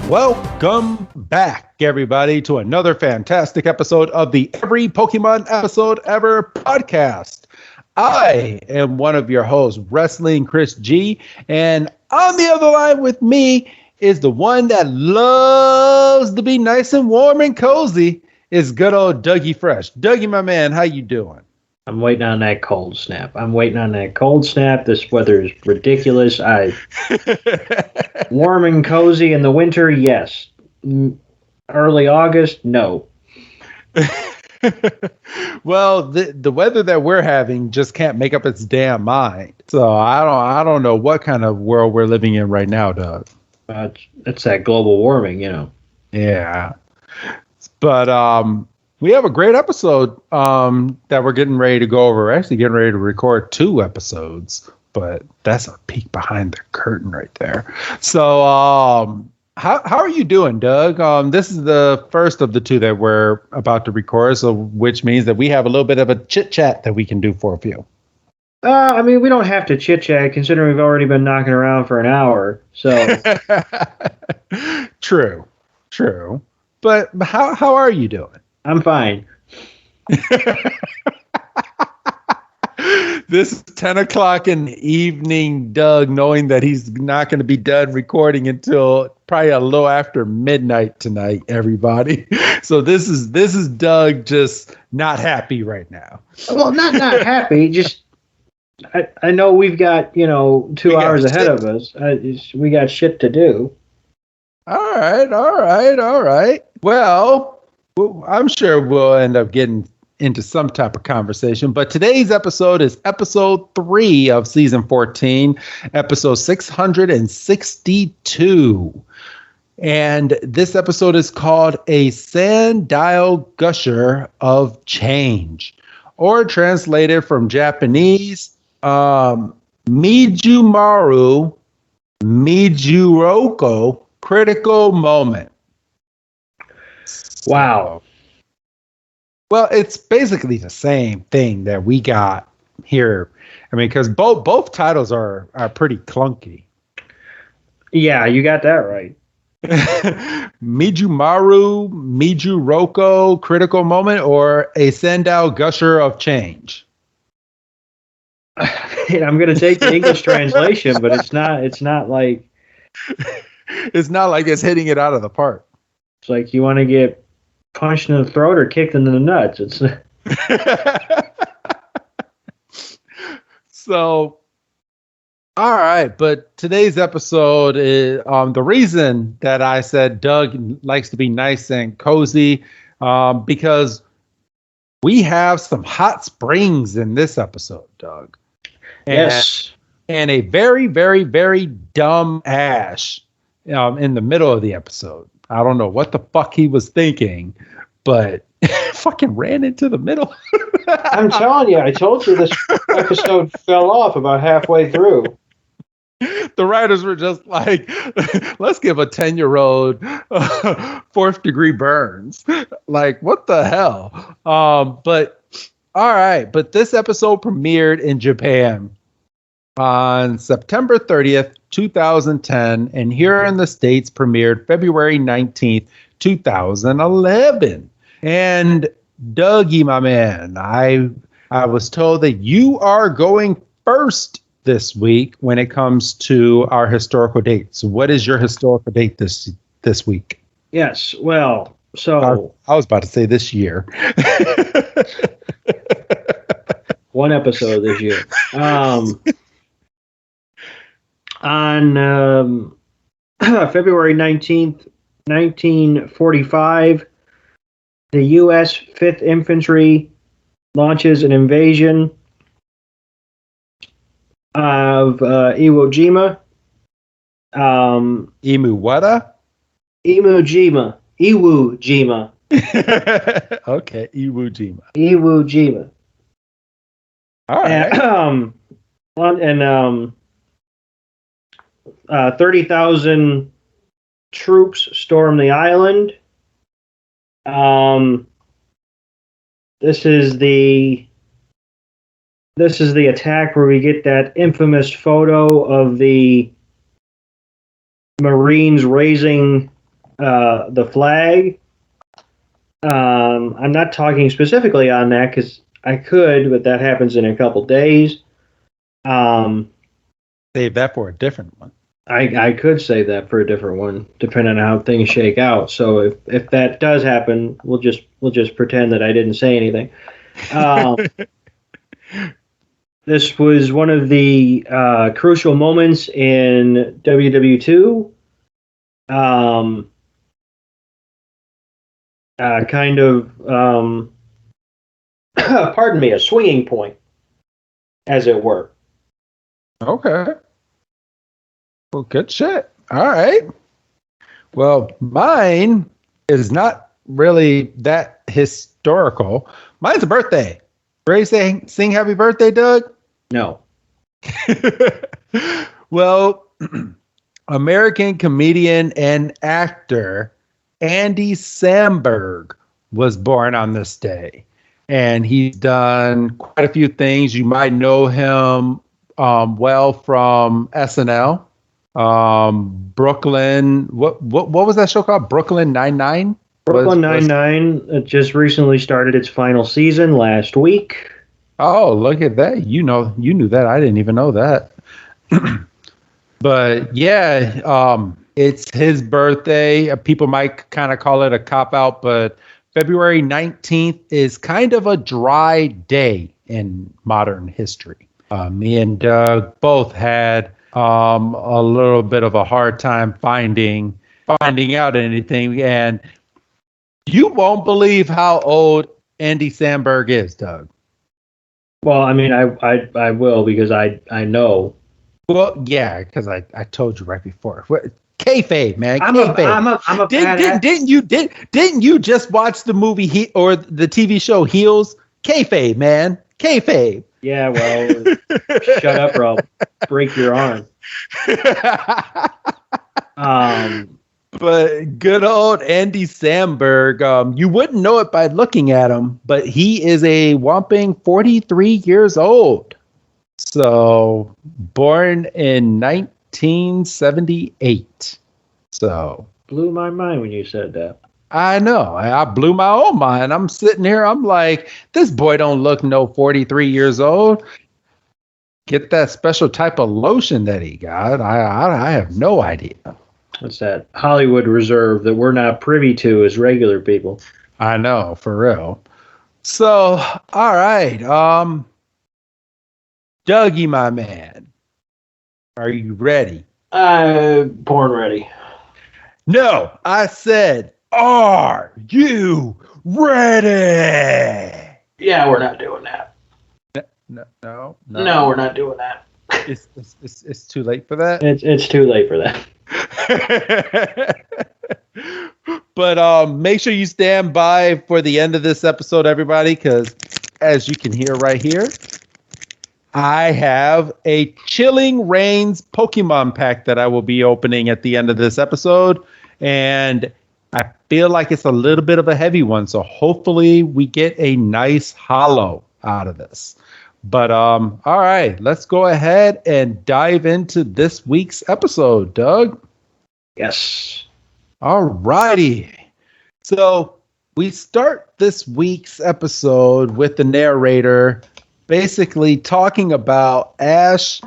Welcome back, everybody, to another fantastic episode of the Every Pokemon Episode Ever podcast. I am one of your hosts, Wrestling Chris G, and on the other line with me is the one that loves to be nice and warm and cozy, is good old Dougie Fresh. Dougie, my man, how you doing? I'm waiting on that cold snap. This weather is ridiculous. Warm and cozy in the winter, yes. Early August, no. Well, the weather that we're having just can't make up its damn mind. So I don't know what kind of world we're living in right now, Doug. It's that global warming, you know. Yeah. But we have a great episode that we're getting ready to go over. We're actually getting ready to record 2 episodes, but that's a peek behind the curtain right there. So how are you doing, Doug? This is the first of the 2 that we're about to record, so which means that we have a little bit of a chit-chat that we can do for you. We don't have to chit-chat considering we've already been knocking around for an hour. So True. But how are you doing? I'm fine. This is 10 o'clock in the evening, Doug, knowing that he's not going to be done recording until probably a little after midnight tonight, everybody. So this is Doug just not happy right now. Well, not happy, just I know we've got, 2 hours ahead of us. We got shit to do. All right. Well, I'm sure we'll end up getting into some type of conversation, but today's episode is episode 3 of season 14, episode 662. And this episode is called A Sandile Gusher of Change, or translated from Japanese, Mijumaru, Meguroco, critical moment. Wow. Well, it's basically the same thing that we got here. I mean, because both titles are pretty clunky. Yeah, you got that right. Mijumaru, Meguroco, critical moment, or A Sandile Gusher of Change. I'm going to take the English translation, but it's not like it's not like it's hitting it out of the park. It's like you want to get punched in the throat or kicked in the nuts. It's So, all right. But today's episode is the reason that I said Doug likes to be nice and cozy because we have some hot springs in this episode, Doug. Yes. And a very, very, very dumb Ash in the middle of the episode. I don't know what the fuck he was thinking, but fucking ran into the middle. I'm telling you, I told you this episode fell off about halfway through. The writers were just like, let's give a 10-year-old 4th degree burns. Like, what the hell? But all right. But this episode premiered in Japan on September 30th, 2010, and here in the States premiered February 19th, 2011. And Dougie, my man, I was told that you are going first this week when it comes to our historical dates. What is your historical date this week? Yes, well, so I was about to say this year. One episode this year. On February 19th, 1945, the U.S. 5th Infantry launches an invasion of Iwo Jima. Iwo Jima. Okay, Iwo Jima. Iwo Jima. All right. And 30,000 troops storm the island. This is the attack where we get that infamous photo of the Marines raising the flag. I'm not talking specifically on that because I could, but that happens in a couple days. Save that for a different one. I could say that for a different one, depending on how things shake out. So if that does happen, we'll just pretend that I didn't say anything. This was one of the crucial moments in WW2. Kind of, pardon me, a swinging point, as it were. Okay. Well, good shit. All right. Well, mine is not really that historical. Mine's a birthday. Ready to sing happy birthday, Doug? No. Well, American comedian and actor Andy Samberg was born on this day. And he's done quite a few things. You might know him well from SNL. Brooklyn. What was that show called? Brooklyn Nine-Nine? Brooklyn Nine-Nine just recently started its final season last week. Oh, look at that. You knew that. I didn't even know that. But yeah, it's his birthday. People might kind of call it a cop out, but February 19th is kind of a dry day in modern history. Me and Doug both had a little bit of a hard time finding out anything, and you won't believe how old Andy Samberg is, Doug. Well, I mean, I will because I know. Well, yeah, because I told you right before. Kayfabe, man. I'm a Didn't you just watch the movie or the TV show Heels? Kayfabe, man. Kayfabe. Yeah, well, shut up, or I'll break your arm. But good old Andy Samberg, you wouldn't know it by looking at him, but he is a whopping 43 years old. So born in 1978. So blew my mind when you said that. I know. I blew my own mind. I'm sitting here. I'm like, this boy don't look no 43 years old. Get that special type of lotion that he got. I have no idea. What's that Hollywood reserve that we're not privy to as regular people? I know, for real. So, all right. Dougie, my man, are you ready? Born ready. No, I said, are you ready? Yeah, we're not doing that. No, we're not doing that. It's too late for that. It's too late for that. But make sure you stand by for the end of this episode, everybody, because as you can hear right here, I have a Chilling Reigns Pokemon pack that I will be opening at the end of this episode, and I feel like it's a little bit of a heavy one, so hopefully we get a nice holo out of this. But all right, let's go ahead and dive into this week's episode, Doug. Yes. All righty. So we start this week's episode with the narrator basically talking about Ash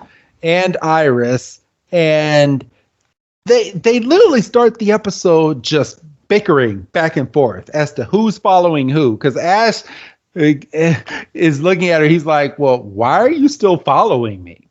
and Iris, and they literally start the episode just bickering back and forth as to who's following who, because Ash is looking at her. He's like, well, why are you still following me?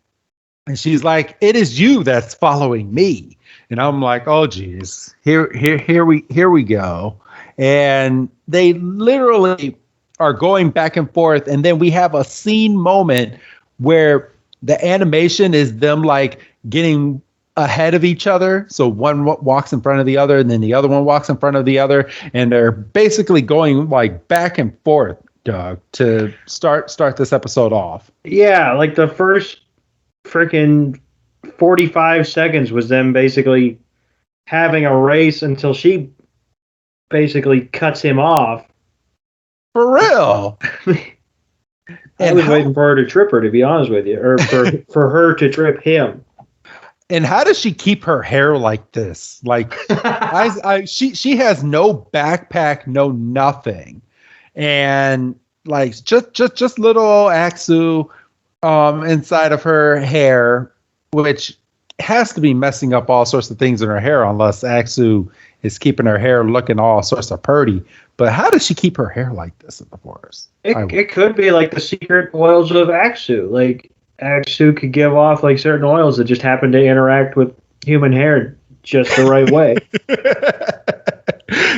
And she's like, it is you that's following me. And I'm like, oh geez, here we go. And they literally are going back and forth, and then we have a scene moment where the animation is them like getting ahead of each other. So one walks in front of the other, and then the other one walks in front of the other, and they're basically going like back and forth, Doug, to start this episode off. Yeah, like the first freaking 45 seconds was them basically having a race until she basically cuts him off. For real. I was waiting for her to trip her, to be honest with you, or for her to trip him. And how does she keep her hair like this? Like, she has no backpack, no nothing, and like just little Axu inside of her hair, which has to be messing up all sorts of things in her hair, unless Axu is keeping her hair looking all sorts of purty. But how does she keep her hair like this in the forest? It could be like the secret oils of Axu. Like Axu could give off like certain oils that just happen to interact with human hair just the right way.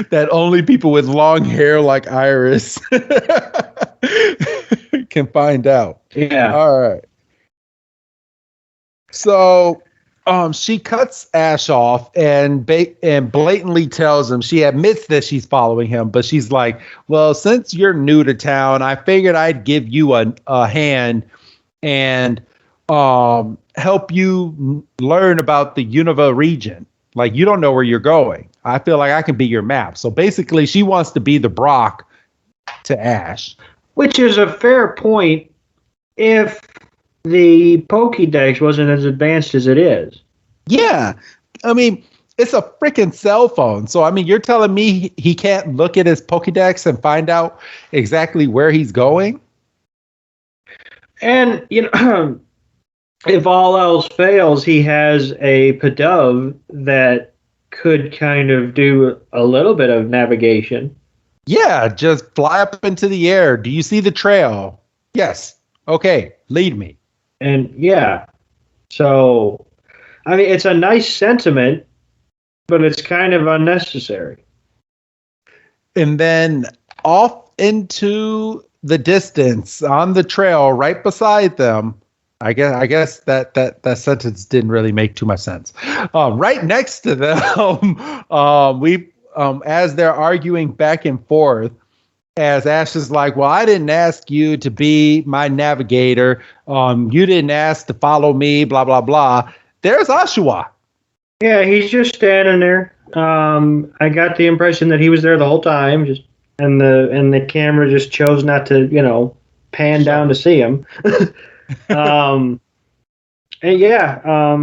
That only people with long hair like Iris can find out. Yeah. All right. So she cuts Ash off and blatantly tells him, she admits that she's following him, but she's like, well, since you're new to town, I figured I'd give you a hand and help you learn about the Unova region. Like, you don't know where you're going. I feel like I can be your map. So basically, she wants to be the Brock to Ash. Which is a fair point if the Pokédex wasn't as advanced as it is. Yeah. I mean, it's a freaking cell phone. So, I mean, you're telling me he can't look at his Pokédex and find out exactly where he's going? And, you know, if all else fails, he has a Pidove that could kind of do a little bit of navigation. Yeah, just fly up into the air. Do you see the trail? Yes. Okay, lead me. And yeah, so, I mean, it's a nice sentiment, but it's kind of unnecessary. And then off into the distance on the trail right beside them. I guess that sentence didn't really make too much sense. Right next to them, as they're arguing back and forth, as Ash is like, well, I didn't ask you to be my navigator. You didn't ask to follow me, blah, blah, blah. There's Ashua. Yeah, he's just standing there. I got the impression that he was there the whole time, and the camera just chose not to, pan down to see him. And yeah,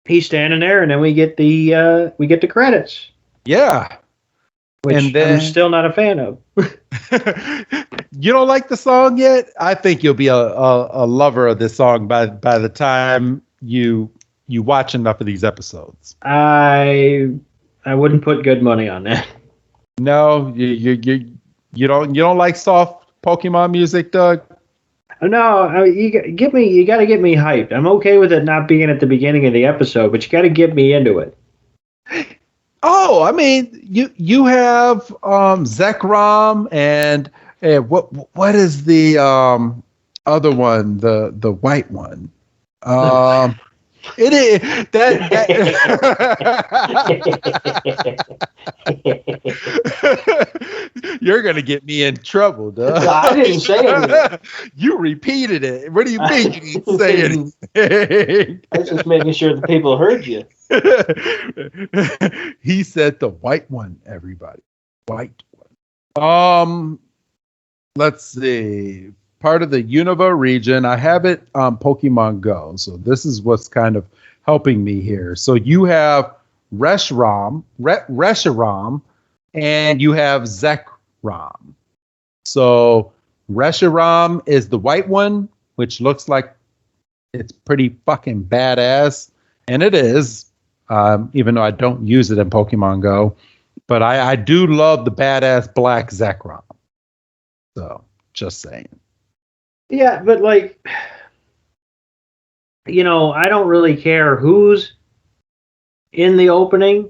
he's standing there, and then we get the credits. Yeah, which and then, I'm still not a fan of. You don't like the song yet? I think you'll be a lover of this song by the time you watch enough of these episodes. I wouldn't put good money on that. No, you don't like soft Pokemon music, Doug? No, you got to get me hyped. I'm okay with it not being at the beginning of the episode, but you got to get me into it. Oh, I mean, you have Zekrom and what is the other one, the white one? It is that You're gonna get me in trouble, Doug. I didn't say anything. You repeated it. What do you mean you didn't say anything? I was just making sure the people heard you. He said the white one, everybody. White one. Let's see. Part of the Unova region. I have it on Pokemon Go. So this is what's kind of helping me here. So you have Reshiram, and you have Zekrom. So Reshiram is the white one, which looks like it's pretty fucking badass. And it is, even though I don't use it in Pokemon Go. But I do love the badass black Zekrom. So, just saying. Yeah, but I don't really care who's in the opening.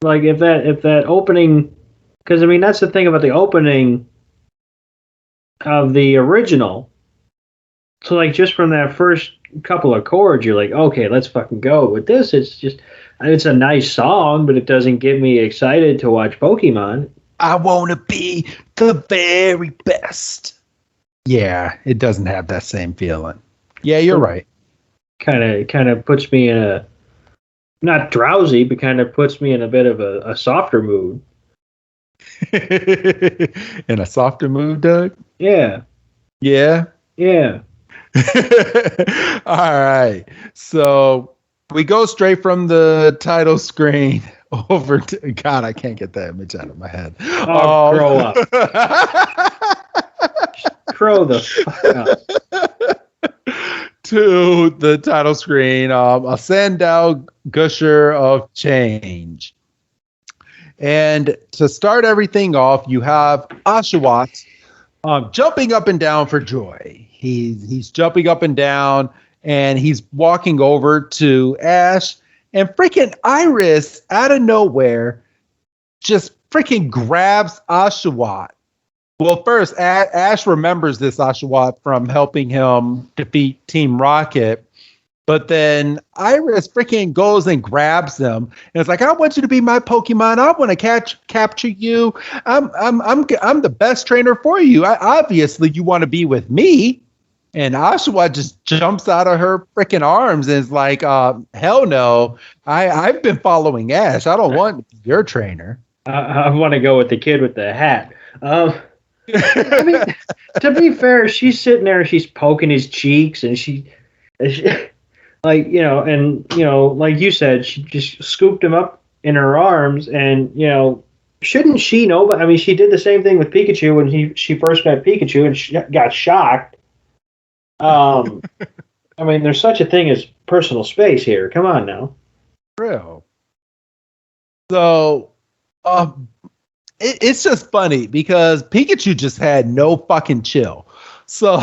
Like if that opening, because I mean that's the thing about the opening of the original. So like just from that first couple of chords, you're like, okay, let's fucking go. With this, it's a nice song, but it doesn't get me excited to watch Pokemon. I want to be the very best. Yeah, it doesn't have that same feeling. Yeah, you're right. Kind of puts me in a, not drowsy, but kind of puts me in a bit of a softer mood. In a softer mood, Doug? Yeah. Yeah? Yeah. All right. So we go straight from the title screen over to God. I can't get that image out of my head. Oh, grow up. Grow the fuck up. To the title screen, a Sandile Gusher of Change. And to start everything off, you have Oshawott jumping up and down for joy. He's jumping up and down, and he's walking over to Ash, and freaking Iris out of nowhere just freaking grabs Oshawott. Well, first, Ash remembers this Oshawott from helping him defeat Team Rocket. But then Iris freaking goes and grabs him, and it's like, "I want you to be my Pokemon. I want to capture you. I'm the best trainer for you. Obviously, you want to be with me." And Oshawott just jumps out of her freaking arms and is like, "Hell no! I've been following Ash. I don't want to be your trainer." I want to go with the kid with the hat. I mean, to be fair, she's sitting there, she's poking his cheeks, and she like, like you said, she just scooped him up in her arms, and shouldn't she know? But I mean, she did the same thing with Pikachu when she first met Pikachu, and she got shocked. I mean, there's such a thing as personal space here. Come on now. Real. So, it's just funny because Pikachu just had no fucking chill. So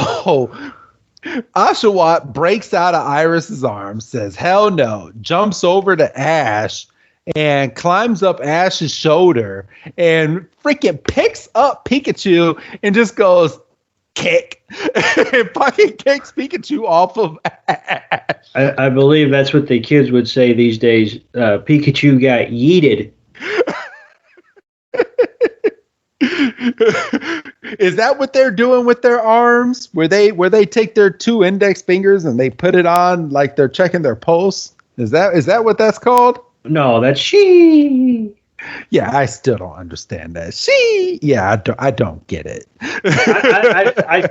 Oshawott breaks out of Iris's arms, says, "Hell no," jumps over to Ash and climbs up Ash's shoulder and freaking picks up Pikachu and just goes, "Kick." And fucking kicks Pikachu off of Ash. I believe that's what the kids would say these days. Pikachu got yeeted. Is that what they're doing with their arms? Where they take their two index fingers and they put it on like they're checking their pulse? Is that what that's called? No, that's she. Yeah, I still don't understand that. She. Yeah, I don't get it. I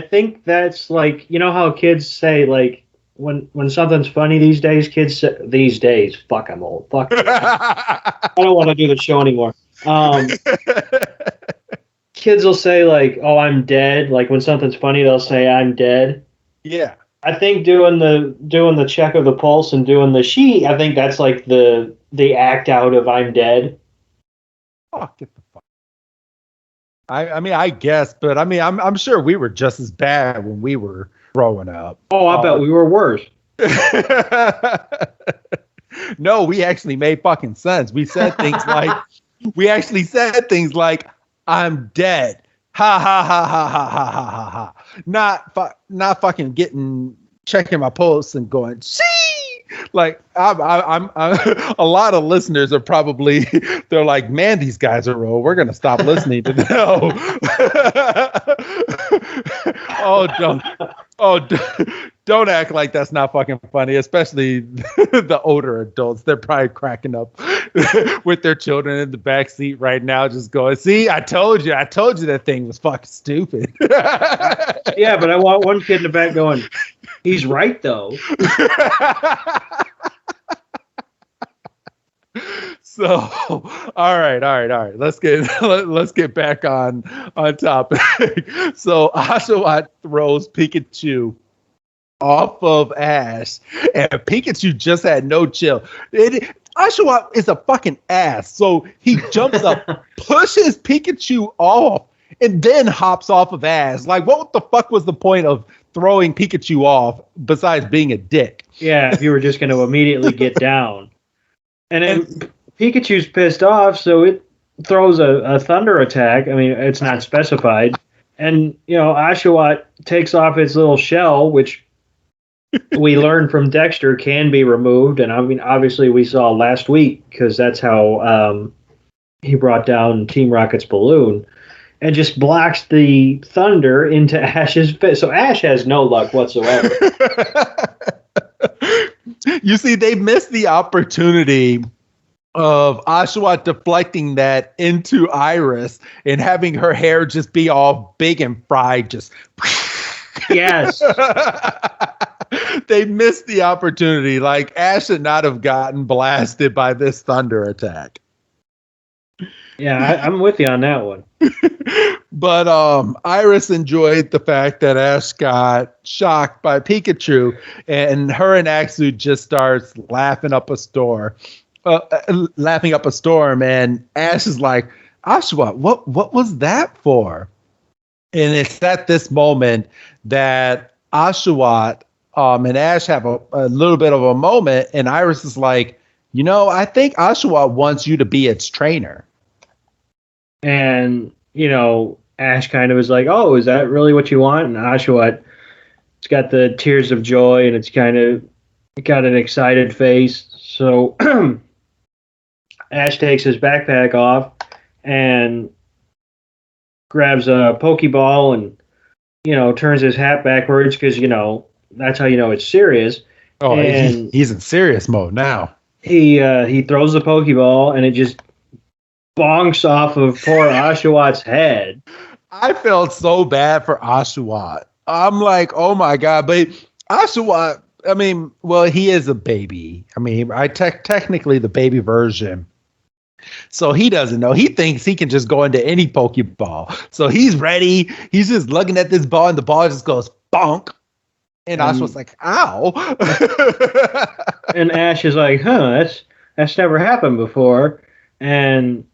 think that's like, how kids say, like, when something's funny these days, kids say, these days, fuck, I'm old. Fuck. I don't want to do the show anymore. Kids will say, like, "Oh, I'm dead." Like, when something's funny, they'll say, "I'm dead." Yeah. I think doing the check of the pulse and doing the she, I think that's like the act out of "I'm dead." Oh, get the fuck. I mean, I guess, but I mean, I'm sure we were just as bad when we were growing up. Oh, I bet we were worse. No, we actually made fucking sense. We actually said things like, "I'm dead." Ha ha ha ha ha ha ha ha ha. Not fucking checking my pulse and going, "See." Like I'm a lot of listeners are probably, they're like, "Man, these guys are old. We're gonna stop listening to them." Don't act like that's not fucking funny, especially the older adults. They're probably cracking up with their children in the back seat right now, just going, "See, I told you that thing was fucking stupid." Yeah, but I want one kid in the back going, "He's right though." So, all right. Let's get back on topic. So Oshawott throws Pikachu off of Ash, and Pikachu just had no chill. Oshawott is a fucking ass, so he jumps up, pushes Pikachu off, and then hops off of Ash. Like, what the fuck was the point of throwing Pikachu off besides being a dick? Yeah, if you were just going to immediately get down. And then Pikachu's pissed off, so it throws a thunder attack. I mean, it's not specified. And, Oshawott takes off its little shell, which we learned from Dexter can be removed. And I mean, obviously we saw last week, because that's how he brought down Team Rocket's balloon, and just blocks the thunder into Ash's fist. So Ash has no luck whatsoever. You see, they missed the opportunity of Oshawott deflecting that into Iris and having her hair just be all big and fried, just Yes. They missed the opportunity. Like Ash should not have gotten blasted by this thunder attack. Yeah, I'm with you on that one. But Iris enjoyed the fact that Ash got shocked by Pikachu, and her and Axu just starts laughing up a storm, and Ash is like, Ashwa, what was that for? And it's at this moment that Oshawott and Ash have a little bit of a moment, and Iris is like, I think Oshawott wants you to be its trainer. And, Ash kind of is like, oh, is that really what you want? And Oshawott, it's got the tears of joy, and it's kind of got an excited face. So Ash takes his backpack off and grabs a Pokeball and, turns his hat backwards because, that's how you know it's serious. Oh, And he's in serious mode now. he throws the Pokeball and it just bonks off of poor Oshawott's head. I felt so bad for Oshawott. I'm like, oh my God. But Oshawott, I mean, well, he is a baby. I mean, technically the baby version. So he doesn't know. He thinks he can just go into any Pokeball. So he's ready. He's just looking at this ball, and the ball just goes bonk. And Oshawott's like, ow. And Ash is like, that's never happened before. And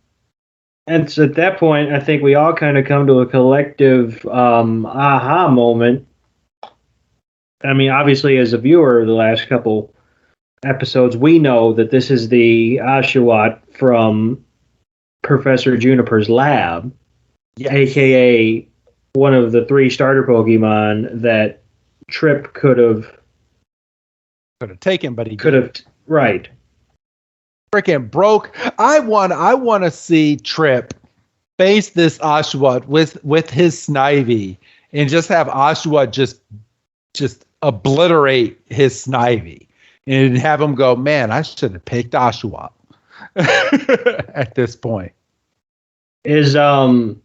so at that point, I think we all kind of come to a collective aha moment. I mean, obviously, as a viewer of the last couple episodes, we know that this is the Oshawott from Professor Juniper's lab, yes. AKA one of the 3 starter Pokemon that Trip could have taken, but he could have. Right. Freaking broke. I want to see Trip face this Oshawott with his Snivy and just have Oshawott just obliterate his Snivy and have him go, man, I should have picked Oshawott at this point. What's the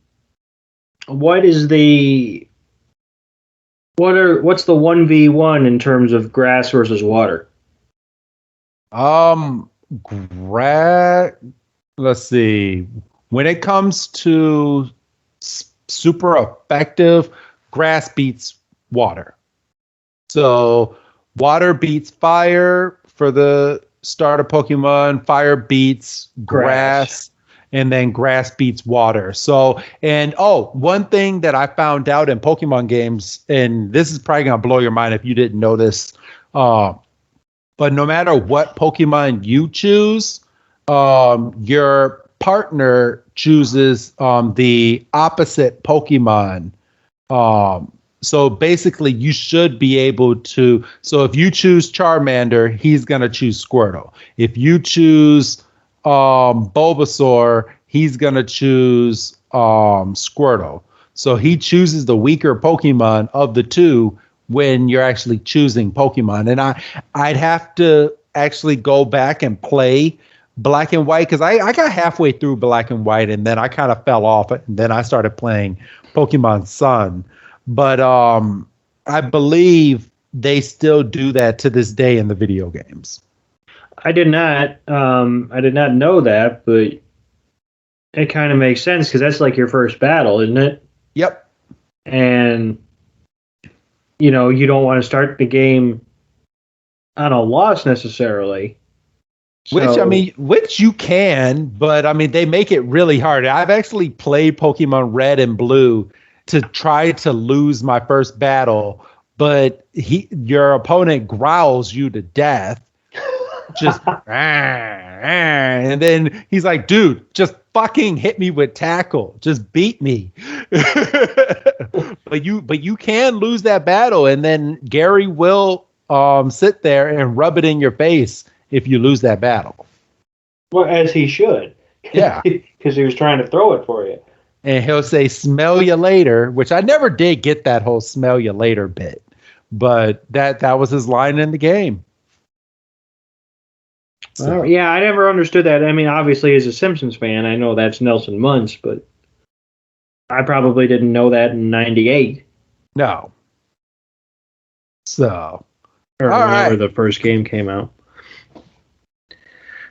1v1 in terms of grass versus water? Let's see. When it comes to super effective, grass beats water. So water beats fire for the starter Pokemon. Fire beats grass. And then grass beats water. So, one thing that I found out in Pokemon games, and this is probably going to blow your mind if you didn't know this, but no matter what Pokemon you choose, your partner chooses the opposite Pokemon. So basically, you should be able to. So if you choose Charmander, he's going to choose Squirtle. If you choose Bulbasaur, he's going to choose Squirtle. So he chooses the weaker Pokemon of the two when you're actually choosing Pokemon. And I'd have to actually go back and play Black and White because I got halfway through Black and White and then I kind of fell off it. And then I started playing Pokemon Sun. But I believe they still do that to this day in the video games. I did not know that, but it kind of makes sense because that's like your first battle, isn't it? Yep. And you don't want to start the game on a loss necessarily. Which you can, but I mean they make it really hard. I've actually played Pokemon Red and Blue to try to lose my first battle, but your opponent growls you to death. Just and then he's like, dude, just fucking hit me with tackle. Just beat me. but you can lose that battle, and then Gary will sit there and rub it in your face if you lose that battle. Well, as he should. Yeah. Because he was trying to throw it for you. And he'll say, smell you later, which I never did get that whole smell you later bit. But that was his line in the game. So. Yeah, I never understood that. I mean, obviously, as a Simpsons fan, I know that's Nelson Muntz, but I probably didn't know that in '98. No. So, or all whenever right. the first game came out.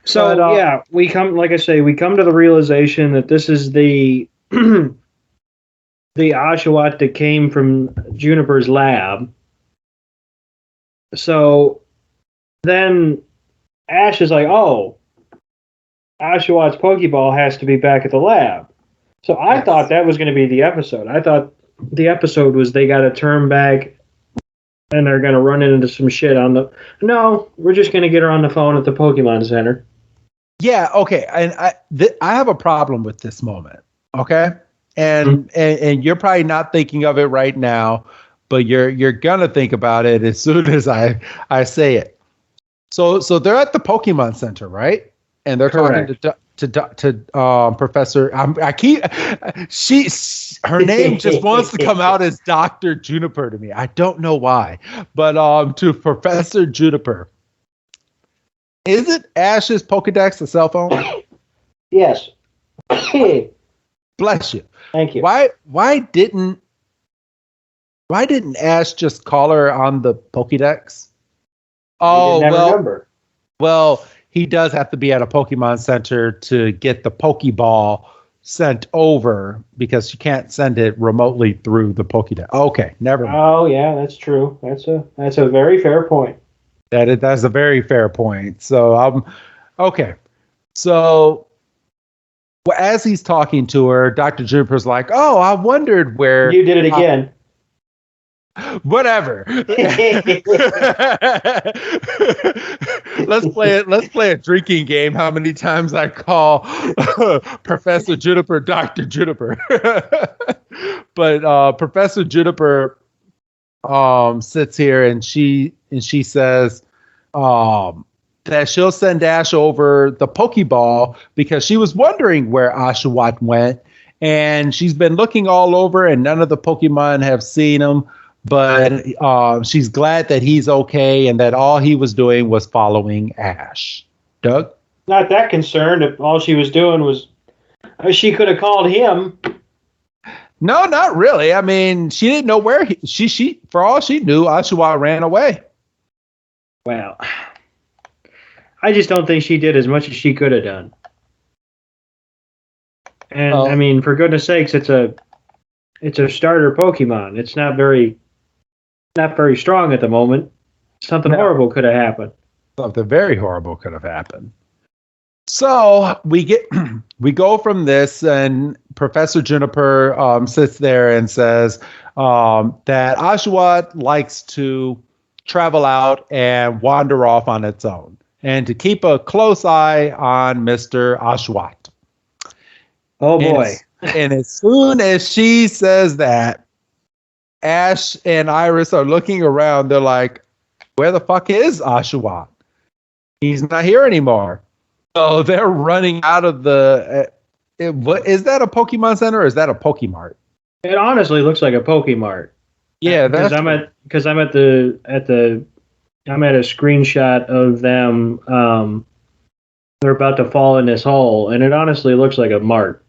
So But, yeah, we come, like I say, we come to the realization that this is the the Oshawott that came from Juniper's lab. So then Ash is like, "Oh, Oshawott's Pokeball has to be back at the lab." So I thought yes. that was going to be the episode. I thought the episode was they got to turn back and they're going to run into some shit on the. No, we're just going to get her on the phone at the Pokemon Center. Yeah, okay. And I have a problem with this moment. Okay? Mhm. And you're probably not thinking of it right now, but you're gonna think about it as soon as I say it. So they're at the Pokemon Center, right? And they're talking Correct. to Professor. I keep her name just wants to come out as Dr. Juniper to me. I don't know why, but to Professor Juniper. Is it Ash's Pokedex a cell phone? Yes. Thank Bless you. you. Why didn't Ash just call her on the Pokédex? He didn't Oh, ever remember. well, he does have to be at a Pokemon Center to get the Pokeball sent over because you can't send it remotely through the Pokédex. Okay, never mind. Oh yeah, that's true. That's a very fair point. That's a very fair point. So okay. So as he's talking to her, Dr. Juniper's like, "Oh, I wondered where You did it again. whatever." Let's play a drinking game. How many times I call Professor Juniper Dr. Juniper. But Professor Juniper sits here and she says that she'll send Ash over the Pokeball because she was wondering where Oshawott went, and she's been looking all over and none of the Pokemon have seen him. But she's glad that he's okay and that all he was doing was following Ash. Doug? Not that concerned. If all she was doing was, she could have called him. No, not really. I mean, she didn't know where she for all she knew, Oshawott ran away. Well, I just don't think she did as much as she could have done. And I Oh, mean, for goodness sakes, it's a starter Pokemon. It's not very strong at the moment. Something no. horrible could have happened. Something very horrible could have happened. So we go from this, and Professor Juniper sits there and says that Oshawott likes to travel out and wander off on its own, and to keep a close eye on Mr. Oshawott. Oh And boy. and as soon as she says that, Ash and Iris are looking around. They're like, "Where the fuck is Oshawott? He's not here anymore." So they're running out of the. What is that, a Pokemon Center or is that a Pokemart? It honestly looks like a Pokemart. Yeah, Because that's I'm at I'm at a screenshot of them. They're about to fall in this hole, and it honestly looks like a mart.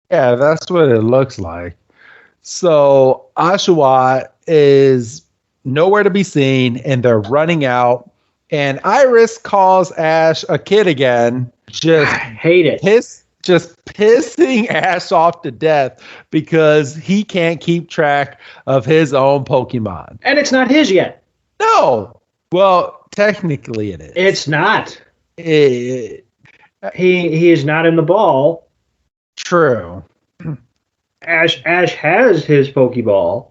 that's what it looks like. So Oshawott is nowhere to be seen, and they're running out. And Iris calls Ash a kid again, I hate it. just pissing Ash off to death because he can't keep track of his own Pokemon. And it's not his yet. No, well, technically it is. It's not. It, He is not in the ball. true. Ash has his Pokeball.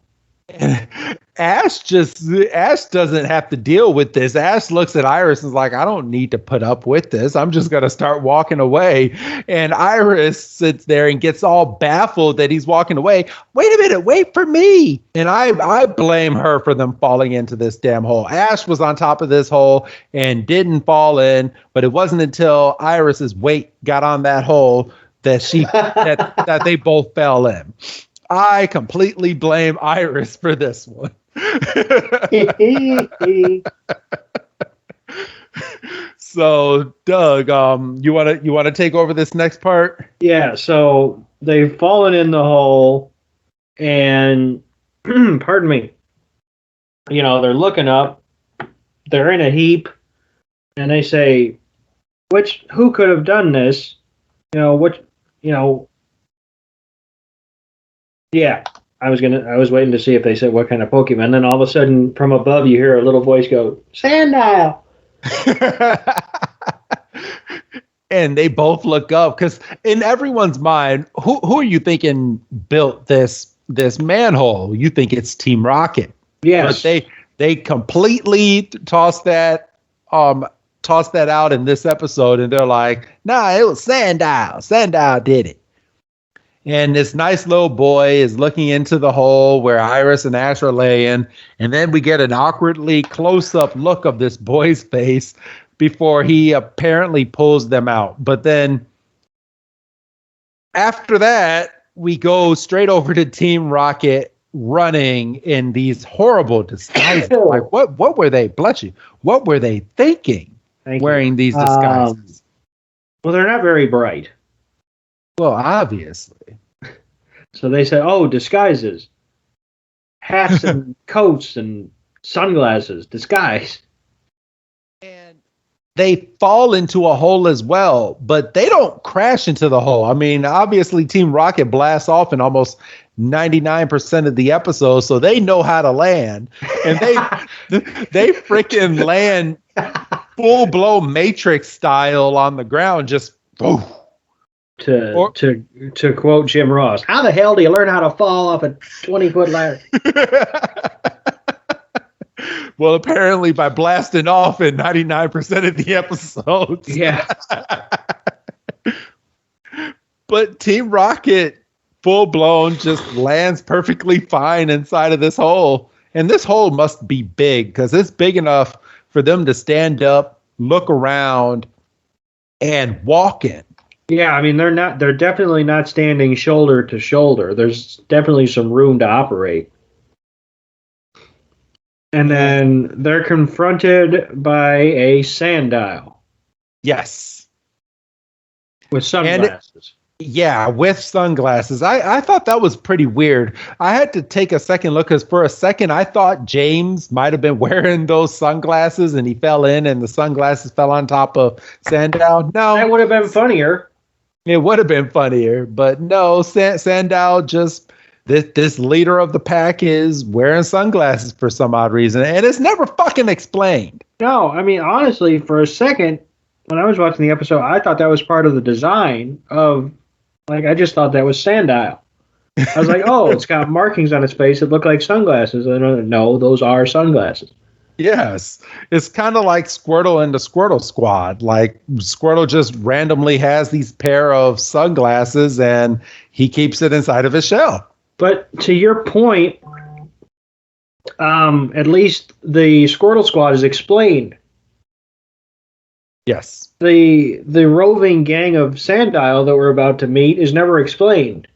Ash doesn't have to deal with this. Ash looks at Iris and is like, I don't need to put up with this. I'm just gonna start walking away. And Iris sits there and gets all baffled that he's walking away. Wait a minute, wait for me. And I blame her for them falling into this damn hole. Ash was on top of this hole and didn't fall in, but it wasn't until Iris's weight got on that hole that that they both fell in. I completely blame Iris for this one. So, Doug, you wanna take over this next part? Yeah, so they've fallen in the hole, and pardon me. they're looking up, they're in a heap, and they say, who could have done this? What, you know, yeah. I was waiting to see if they said what kind of Pokemon. Then all of a sudden, from above, you hear a little voice go, Sandile. And they both look up because in everyone's mind, who are you thinking built this manhole? You think it's Team Rocket. Yes. But they completely tossed that out in this episode, and they're like, nah, it was Sandile. Sandile did it. And this nice little boy is looking into the hole where Iris and Ash are laying, and then we get an awkwardly close-up look of this boy's face before he apparently pulls them out. But then after that, we go straight over to Team Rocket running in these horrible disguises. Like, what were they, bless you, what were they thinking wearing these disguises? Well, they're not very bright. Well, obviously. So they said, oh, disguises. Hats and coats and sunglasses, disguise. And they fall into a hole as well, but they don't crash into the hole. I mean, obviously Team Rocket blasts off in almost 99% of the episodes, so they know how to land. And they freaking land full-blown Matrix style on the ground, just boom. To quote Jim Ross, how the hell do you learn how to fall off a 20-foot ladder? Well, apparently by blasting off in 99% of the episodes. Yeah. But Team Rocket, full blown, just lands perfectly fine inside of this hole. And this hole must be big because it's big enough for them to stand up, look around, and walk in. Yeah, I mean they're definitely not standing shoulder to shoulder. There's definitely some room to operate. And then they're confronted by a Sandile. Yes. With sunglasses. With sunglasses. I thought that was pretty weird. I had to take a second look because for a second I thought James might have been wearing those sunglasses and he fell in and the sunglasses fell on top of Sandile. No. That would have been funnier. It would have been funnier, but no, Sandile just, this leader of the pack is wearing sunglasses for some odd reason, and it's never fucking explained. No, I mean, honestly, for a second, when I was watching the episode, I thought that was part of the design of, like, I just thought that was Sandile. I was like, oh, it's got markings on its face that look like sunglasses. And no, those are sunglasses. Yes, it's kind of like Squirtle and the Squirtle Squad. Like Squirtle just randomly has these pair of sunglasses and he keeps it inside of his shell. But to your point, at least the Squirtle Squad is explained. Yes. The roving gang of Sandile that we're about to meet is never explained.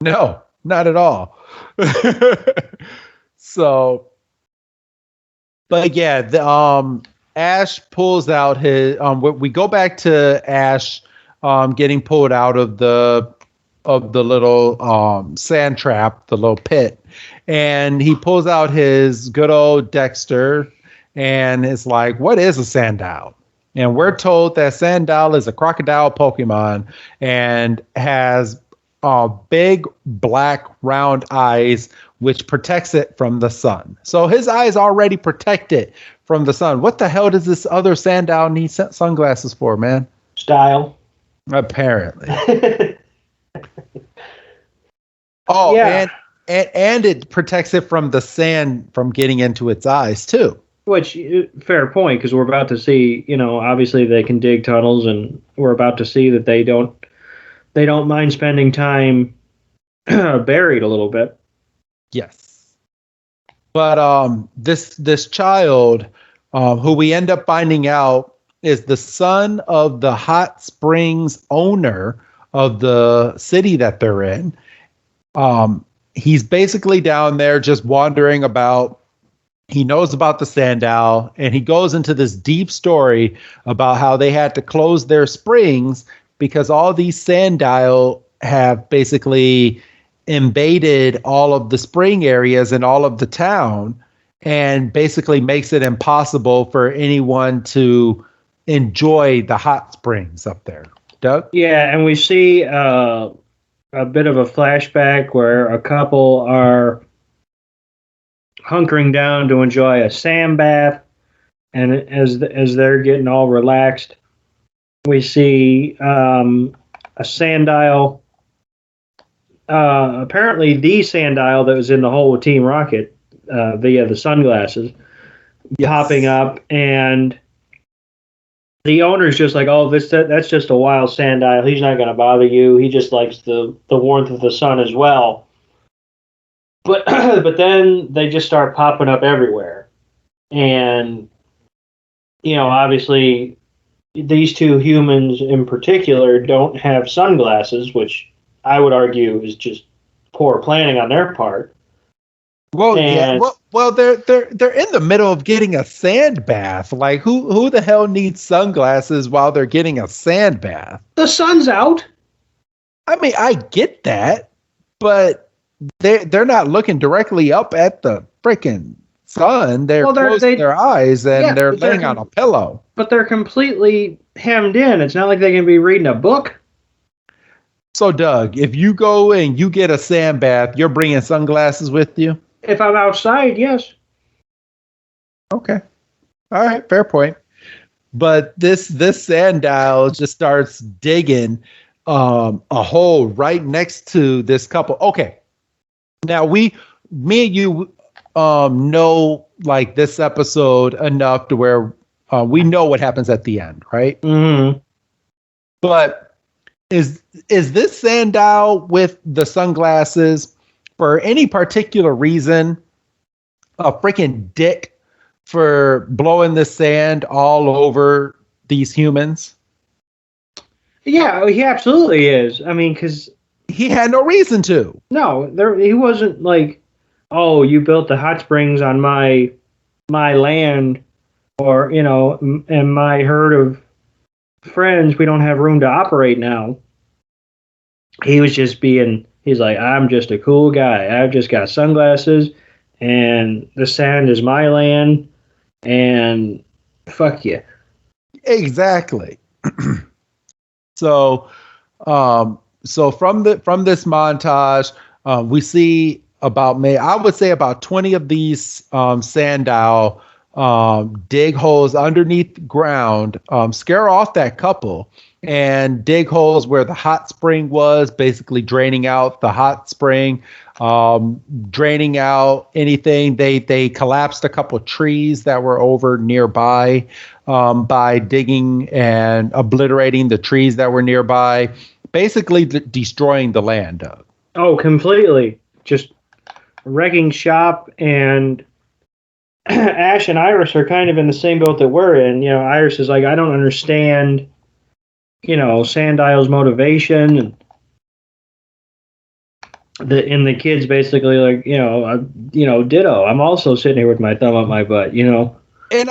No, not at all. So... But yeah, Ash pulls out his. We go back to Ash getting pulled out of the little sand trap, the little pit, and he pulls out his good old Dexter, and it's like, what is a Sandile? And we're told that Sandile is a crocodile Pokemon and has big black round eyes, which protects it from the sun. So his eyes already protect it from the sun. What the hell does this other Sandile need sunglasses for, man? Style. Apparently. Oh, yeah. And it protects it from the sand from getting into its eyes, too. Which, fair point, because we're about to see, obviously they can dig tunnels, and we're about to see that they don't mind spending time buried a little bit. Yes. But this child, who we end up finding out is the son of the hot springs owner of the city that they're in. He's basically down there just wandering about. He knows about the Sandile, and he goes into this deep story about how they had to close their springs because all these Sandile have basically invaded all of the spring areas and all of the town, and basically makes it impossible for anyone to enjoy the hot springs up there. Doug? Yeah, and we see a bit of a flashback where a couple are hunkering down to enjoy a sand bath, and as they're getting all relaxed, we see a Sandile. Apparently, the Sandile that was in the hole with Team Rocket via the sunglasses popping Yes. up, and the owner's just like, "Oh, that's just a wild Sandile. He's not going to bother you. He just likes the warmth of the sun as well." But but then they just start popping up everywhere, and obviously these two humans in particular don't have sunglasses, which I would argue is just poor planning on their part. Well, yeah. And Well, they're in the middle of getting a sand bath. Like, who the hell needs sunglasses while they're getting a sand bath? the sun's out. I mean, I get that, but they're not looking directly up at the freaking sun. They're closing their eyes and they're laying on a pillow. But they're completely hemmed in. It's not like they can be reading a book. So, Doug, if you go and you get a sand bath, you're bringing sunglasses with you? If I'm outside, yes. Okay. All right. Fair point. But this Sandile just starts digging a hole right next to this couple. Okay. Now me and you know like this episode enough to where we know what happens at the end, right? Mm-hmm. But is this Sandile with the sunglasses for any particular reason a freaking dick for blowing the sand all over these humans? Yeah, he absolutely is. I mean, because he had no reason to. No, he wasn't like, oh, you built the hot springs on my land, or and my herd of friends. We don't have room to operate now. He was just he's like, I'm just a cool guy. I've just got sunglasses, and the sand is my land, and fuck you. Exactly. So from this montage, we see I would say about 20 of these Sandile dig holes underneath ground, scare off that couple, and dig holes where the hot spring was, basically draining out the hot spring, draining out anything. They collapsed a couple of trees that were over nearby by digging and obliterating the trees that were nearby, basically destroying the land. Oh, completely. Just wrecking shop. And Ash and Iris are kind of in the same boat that we're in. Iris is like, I don't understand, Sandile's motivation, and the kids basically like, ditto. I'm also sitting here with my thumb up my butt, And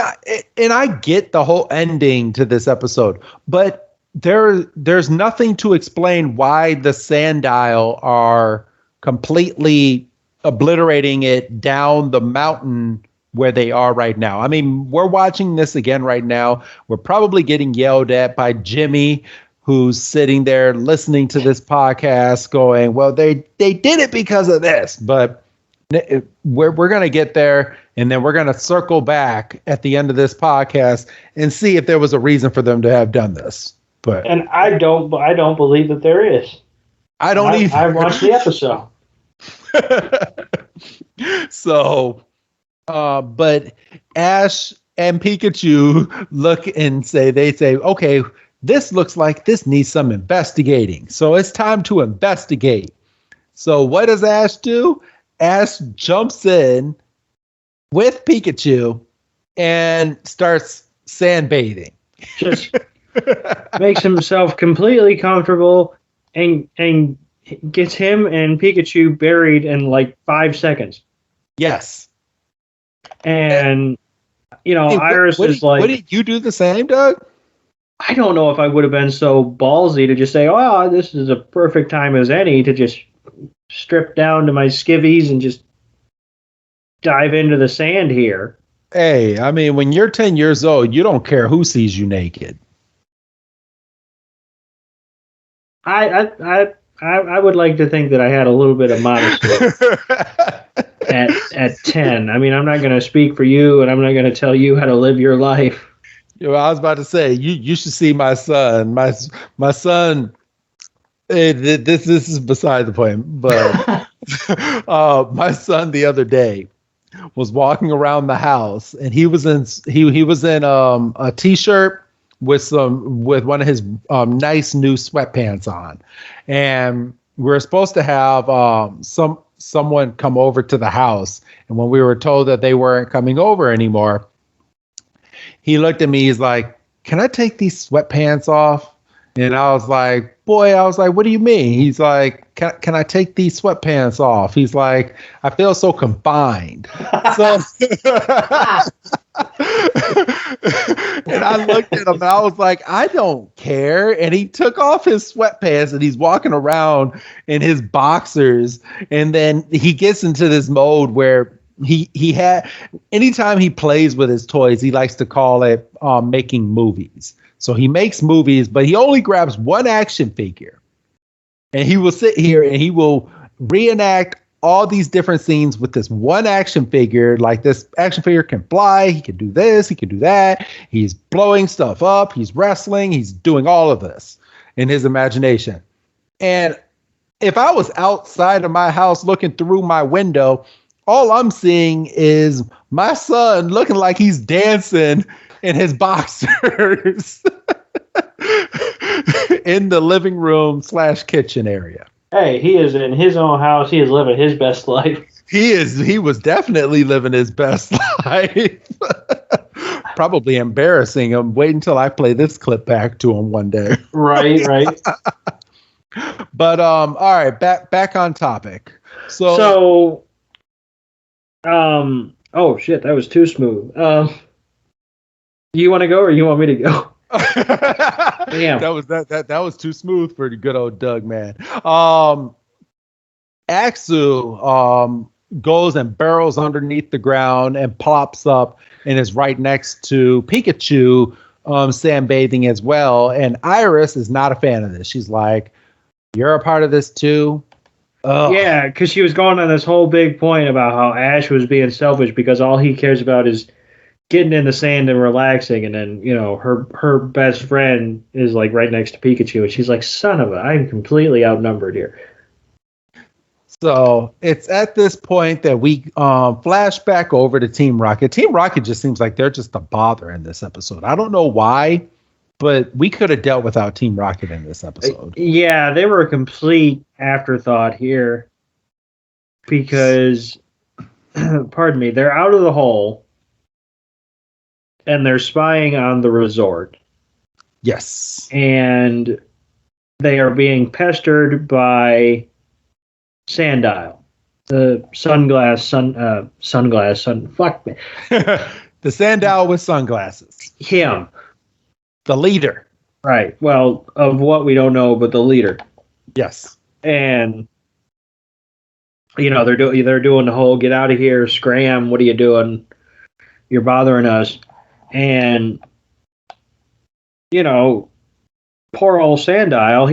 I get the whole ending to this episode, but there's nothing to explain why the Sandile are completely obliterating it down the mountain where they are right now. I mean, we're watching this again right now. We're probably getting yelled at by Jimmy, who's sitting there listening to this podcast going, well, they did it because of this. But we're going to get there, and then we're going to circle back at the end of this podcast and see if there was a reason for them to have done this. And I don't believe that there is. I don't either. I watched the episode. So, but Ash and Pikachu look and they say, okay, this looks like this needs some investigating. So it's time to investigate. So what does Ash do? Ash jumps in with Pikachu and starts sandbathing. Just makes himself completely comfortable and gets him and Pikachu buried in like 5 seconds. Yes. And Iris is like, wouldn't you do the same, Doug? I don't know if I would have been so ballsy to just say, oh, this is a perfect time as any to just strip down to my skivvies and just dive into the sand here. Hey, I mean, when you're 10 years old, you don't care who sees you naked. I would like to think that I had a little bit of modesty at 10. I mean, I'm not going to speak for you, and I'm not going to tell you how to live your life. You know, I was about to say you should see my son. My son. This is beside the point, but my son the other day was walking around the house, and he was in a t-shirt with one of his nice new sweatpants on, and we are supposed to have someone come over to the house, and when we were told that they weren't coming over anymore, he looked at me. He's like, "Can I take these sweatpants off?" And I was like, "What do you mean?" He's like, can I take these sweatpants off? He's like, "I feel so confined." So, and I looked at him and I was like, "I don't care." And he took off his sweatpants and he's walking around in his boxers. And then he gets into this mode where he had, anytime he plays with his toys, he likes to call it making movies. So he makes movies, but he only grabs one action figure, and he will sit here and he will reenact all these different scenes with this one action figure. Like, this action figure can fly, he can do this, he can do that. He's blowing stuff up, he's wrestling, he's doing all of this in his imagination. And if I was outside of my house looking through my window, all I'm seeing is my son looking like he's dancing in his boxers in the living room / kitchen area. Hey, he is in his own house. He is living his best life. He was definitely living his best life. Probably embarrassing him. Wait until I play this clip back to him one day. Right. But all right, back on topic. So oh shit, that was too smooth. You want to go or you want me to go? Damn. That was too smooth for the good old Doug, man. Axu goes and burrows underneath the ground and plops up and is right next to Pikachu sandbathing as well. And Iris is not a fan of this. She's like, "You're a part of this too?" Ugh. Yeah, because she was going on this whole big point about how Ash was being selfish because all he cares about is getting in the sand and relaxing, and then, you know, her best friend is like right next to Pikachu, and she's like, "Son of a, I'm completely outnumbered here." So it's at this point that we flash back over to Team Rocket. Team Rocket just seems like they're just a bother in this episode. I don't know why, but we could have dealt without Team Rocket in this episode. Yeah, they were a complete afterthought here because, pardon me, they're out of the hole and they're spying on the resort. Yes. And they are being pestered by Sandile, the fuck me. The Sandile with sunglasses. Him. The leader. Right. Well, of what we don't know, but the leader. Yes. And, you know, they're doing the whole get out of here, scram, what are you doing? You're bothering us. And, you know, poor old Sandile,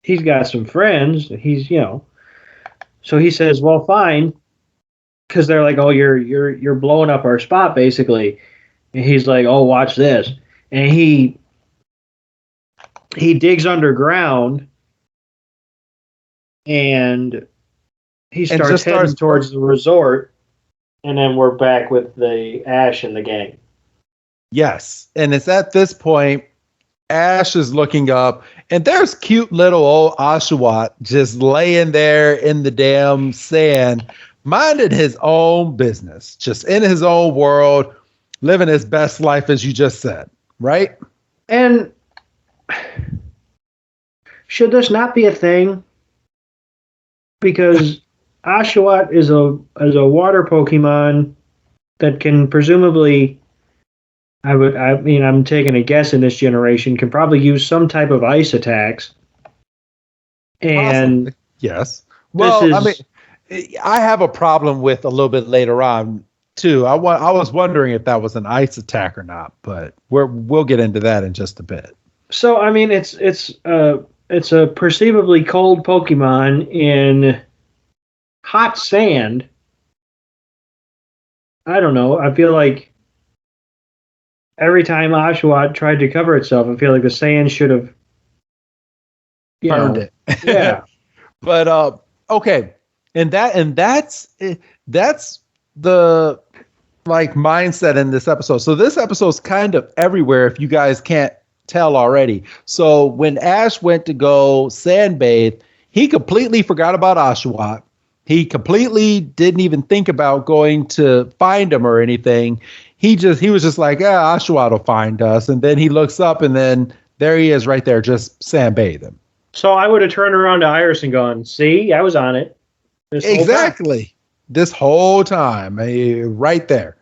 he's got some friends. He's, you know, so he says, "Well, fine," because they're like, "Oh, you're blowing up our spot, basically." And he's like, "Oh, watch this," and he digs underground and he starts heading towards the resort, and then we're back with the Ash and the gang. Yes, and it's at this point Ash is looking up, and there's cute little old Oshawott just laying there in the damn sand, minding his own business, just in his own world, living his best life, as you just said, right? And should this not be a thing? Because Oshawott is a water Pokemon that can presumably, I mean, I'm taking a guess in this generation, can probably use some type of ice attacks. And yes. Well, I mean, I have a problem with a little bit later on too. I was wondering if that was an ice attack or not, but we'll get into that in just a bit. So I mean, it's a perceivably cold Pokemon in hot sand. I don't know. I feel like every time Oshawott tried to cover itself, I feel like the sand should have, Burned it. Yeah. But okay, that's the like mindset in this episode. So this episode's kind of everywhere if you guys can't tell already. So when Ash went to go sandbathe, he completely forgot about Oshawott. He completely didn't even think about going to find him or anything. He was just like, Oshawott will find us. And then he looks up and then there he is right there, just sandbathe him. So I would have turned around to Iris and gone, see, I was on it. Exactly. This whole time, right there.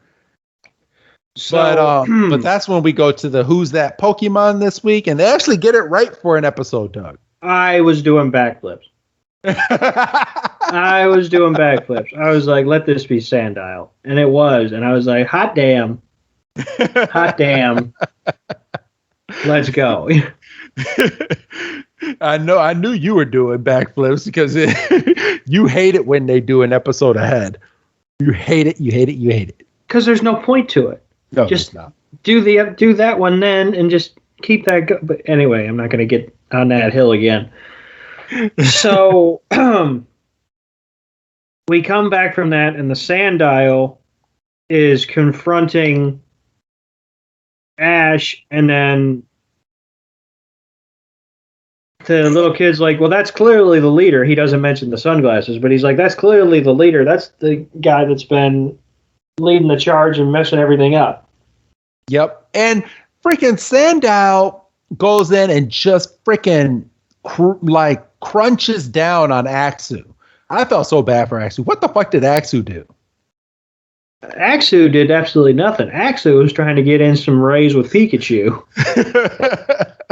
So, but that's when we go to the Who's That Pokemon this week, and they actually get it right for an episode, Doug. I was doing backflips. I was doing backflips. I was like, let this be Sandile. And it was. And I was like, hot damn. Hot damn. Let's go. I knew you were doing backflips because you hate it when they do an episode ahead. You hate it. Because there's no point to it. No, just not. Do that one then and just keep that go. But anyway, I'm not going to get on that hill again. So we come back from that, and the Sandile is confronting Ash, and then the little kid's like, well, that's clearly the leader. He doesn't mention the sunglasses, but he's like, that's clearly the leader. That's the guy that's been leading the charge and messing everything up. Yep. And freaking Sandile goes in and just freaking crunches down on Axu. I felt so bad for Axu. What the fuck did Axu do? Axu did absolutely nothing. Axu was trying to get in some rays with Pikachu.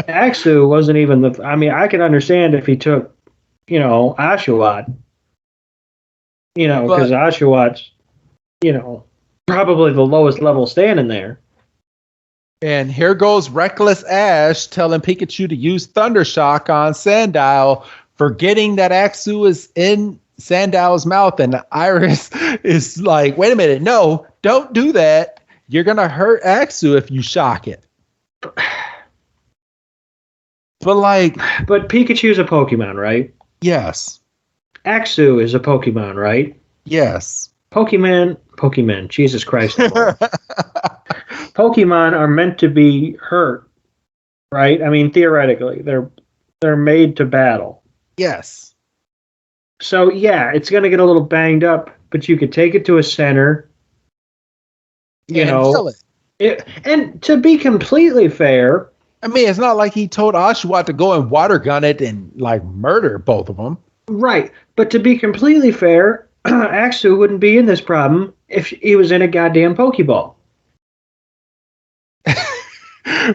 Axu wasn't even I mean, I could understand if he took, Oshawott. Because Oshawott's, probably the lowest level standing there. And here goes Reckless Ash telling Pikachu to use Thunder Shock on Sandile, forgetting that Axu is in Sandile's mouth. And Iris is like, wait a minute, no, don't do that. You're going to hurt Axu if you shock it. But Pikachu's a Pokemon, right? Yes. Axu is a Pokemon, right? Yes. Pokemon, Jesus Christ. Pokemon are meant to be hurt, right? I mean, theoretically, they're made to battle. Yes. So, yeah, it's going to get a little banged up, but you could take it to a center, kill it. And to be completely fair, I mean, it's not like he told Oshawott to go and water gun it and, murder both of them. Right. But to be completely fair, Axu wouldn't be in this problem if he was in a goddamn Pokeball.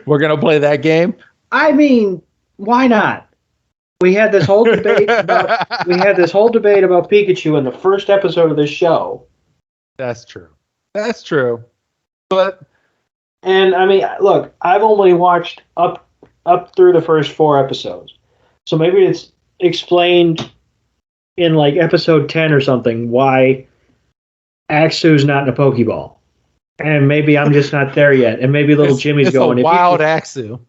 We're going to play that game? I mean, why not? We had this whole debate about Pikachu in the first episode of this show. That's true. But and I mean, look, I've only watched up through the first 4 episodes. So maybe it's explained in episode 10 or something why Axu's not in a Pokeball. And maybe I'm just not there yet. And maybe little Jimmy's going. It's a wild Axu.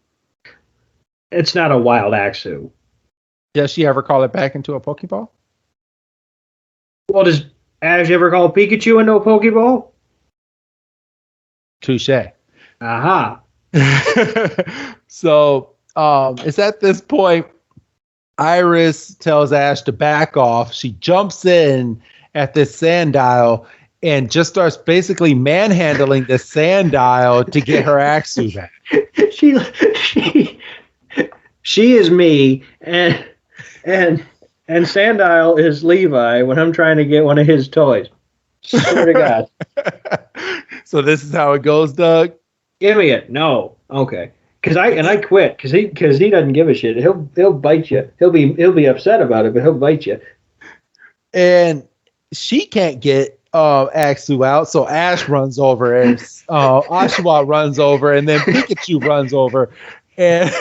It's not a wild Axu. Does she ever call it back into a Pokeball? Well, does Ash ever call Pikachu into a Pokeball? Touche. Aha. So, it's at this point, Iris tells Ash to back off. She jumps in at this Sandile and just starts basically manhandling the Sandile to get her Axu back. She is me, and Sandile is Levi when I'm trying to get one of his toys. Swear to God. So this is how it goes, Doug? Give me it. No. Okay. I quit because he doesn't give a shit. He'll bite you. He'll be upset about it, but he'll bite you. And she can't get Axu out, so Ash runs over and Oshawott runs over, and then Pikachu runs over, and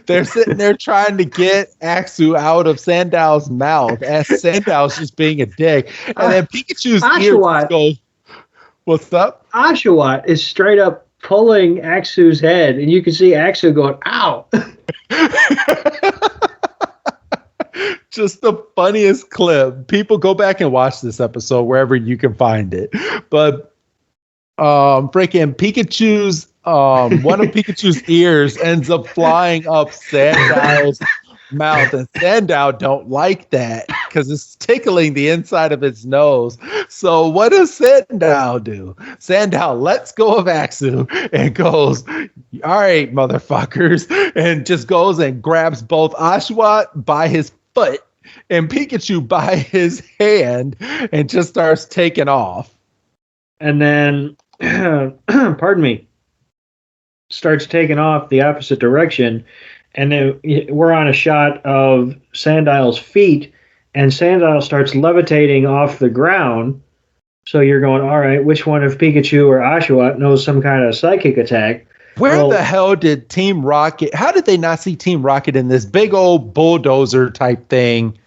they're sitting there trying to get Axu out of Sandile's mouth as Sandile's just being a dick, and then Pikachu's ear just goes, "What's up?" Oshawott is straight up pulling Axu's head, and you can see Axu going, "Ow!" Just the funniest clip. People go back and watch this episode wherever you can find it. But freaking Pikachu's one of Pikachu's ears ends up flying up Sandile's mouth, and Sandile don't like that because it's tickling the inside of his nose. So what does Sandile do? Sandile lets go of Axu and goes, "All right, motherfuckers," and just goes and grabs both Oshawott by his foot and Pikachu by his hand and just starts taking off. And then, pardon me, starts taking off the opposite direction. And then we're on a shot of Sandile's feet, and Sandile starts levitating off the ground. So you're going, all right, which one of Pikachu or Oshawott knows some kind of psychic attack? Where the hell did Team Rocket, how did they not see Team Rocket in this big old bulldozer type thing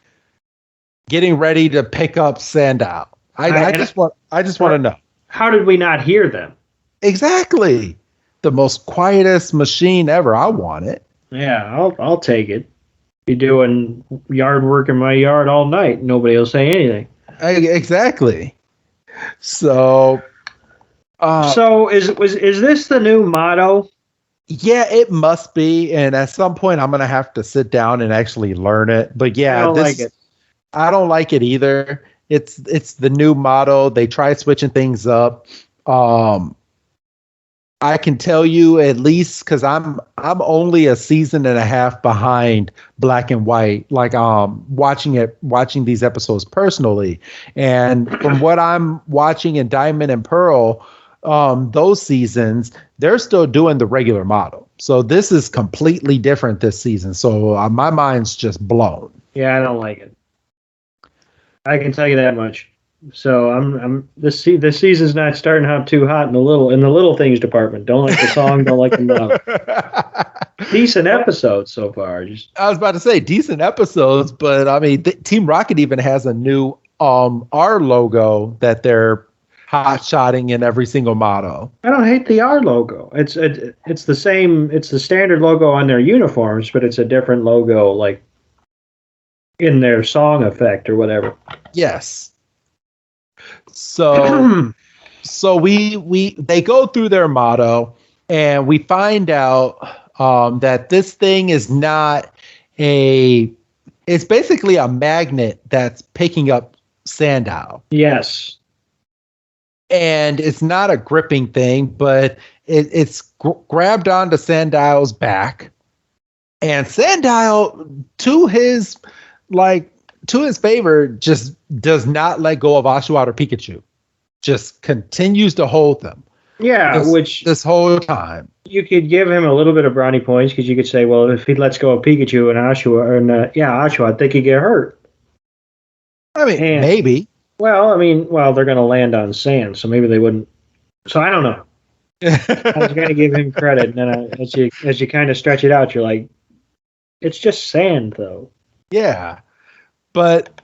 getting ready to pick up Sandile? I just want to know. How did we not hear them? Exactly. The most quietest machine ever. I want it. Yeah, I'll take it. Be doing yard work in my yard all night. Nobody will say anything. Exactly. So is this the new motto? Yeah, it must be. And at some point, I'm going to have to sit down and actually learn it. But yeah, I don't like it. I don't like it either. It's the new motto. They try switching things up. I can tell you at least because I'm only a season and a half behind Black and White, like watching these episodes personally. And from what I'm watching in Diamond and Pearl, those seasons, they're still doing the regular model. So this is completely different this season. So my mind's just blown. Yeah, I don't like it. I can tell you that much. So I'm this season's not starting out too hot in the little things department. Don't like the song, don't like the model. Decent episodes so far. I was about to say decent episodes, but I mean, Team Rocket even has a new R logo that they're hot-shotting in every single model. I don't hate the R logo. It's the same. It's the standard logo on their uniforms, but it's a different logo, like in their song effect or whatever. Yes. So they go through their motto, and we find out that this thing is not it's basically a magnet that's picking up Sandile. Yes. And it's not a gripping thing, but it's grabbed onto Sandile's back, and Sandile, to his favor, just does not let go of Oshawott or Pikachu. Just continues to hold them. Yeah, this whole time. You could give him a little bit of brownie points because you could say, well, if he lets go of Pikachu and Oshawott, they could get hurt. I mean, maybe. Well, they're going to land on sand, so maybe they wouldn't. So I don't know. I was going to give him credit, and then as you kind of stretch it out, you're like, it's just sand, though. Yeah, but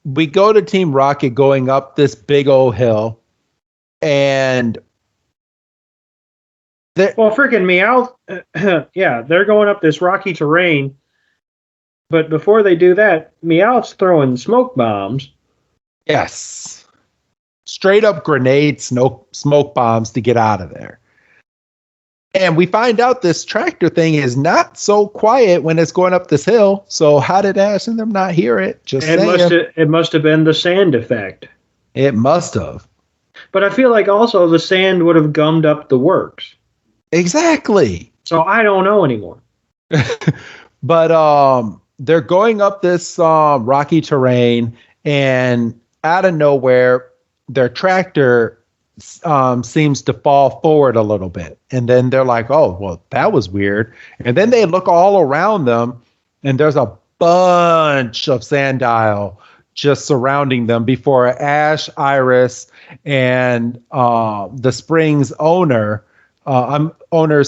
we go to Team Rocket going up this big old hill, and freaking Meowth, yeah, they're going up this rocky terrain, but before they do that, Meowth's throwing smoke bombs. Yes, straight up grenades, smoke bombs to get out of there. And we find out this tractor thing is not so quiet when it's going up this hill. So how did Ash and them not hear it? It must have been the sand effect. It must have. But I feel like also the sand would have gummed up the works. Exactly. So I don't know anymore. But they're going up this rocky terrain, and out of nowhere, their tractor seems to fall forward a little bit. And then they're like, oh, well, that was weird. And then they look all around them, and there's a bunch of Sandile just surrounding them before Ash, Iris, and the Springs owner's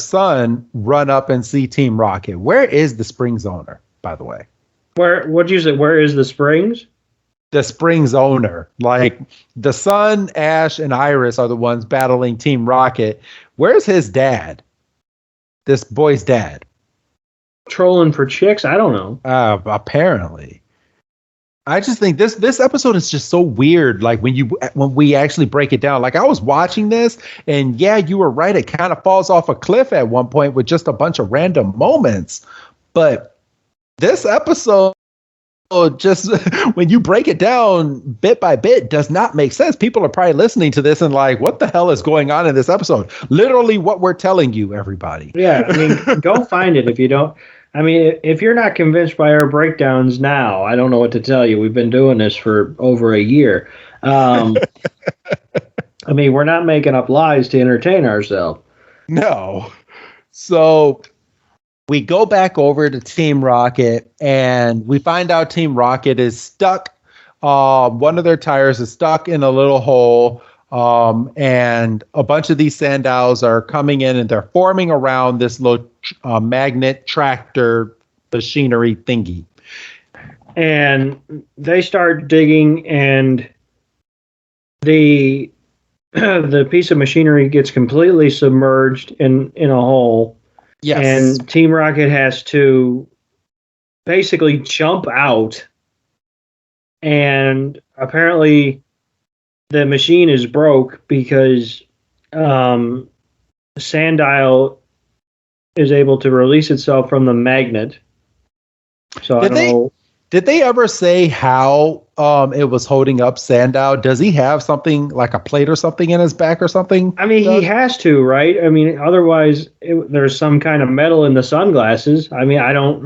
son run up and see Team Rocket. Where is the Springs owner, by the way? What'd you say? Where is the Springs? The Springs owner. Like the son, Ash, and Iris are the ones battling Team Rocket. Where's his dad? This boy's dad. Trolling for chicks? I don't know. Apparently. I just think this episode is just so weird. Like when we actually break it down, like I was watching this and yeah, you were right. It kind of falls off a cliff at one point with just a bunch of random moments. But this episode, just when you break it down bit by bit, does not make sense. People are probably listening to this and like, what the hell is going on in this episode? Literally what we're telling you, everybody. Yeah, I mean, go find it if you don't. I mean, if you're not convinced by our breakdowns now, I don't know what to tell you. We've been doing this for over a year. I mean, we're not making up lies to entertain ourselves. No. So we go back over to Team Rocket and we find out Team Rocket is stuck. One of their tires is stuck in a little hole. And a bunch of these Sandiles are coming in and they're forming around this little magnet tractor machinery thingy. And they start digging, and the the piece of machinery gets completely submerged in a hole. Yes. And Team Rocket has to basically jump out, and apparently the machine is broke because Sandile is able to release itself from the magnet. So Did they ever say how it was holding up Sandile? Does he have something like a plate or something in his back or something? I mean, he has to, right? I mean, otherwise there's some kind of metal in the sunglasses. I mean, I don't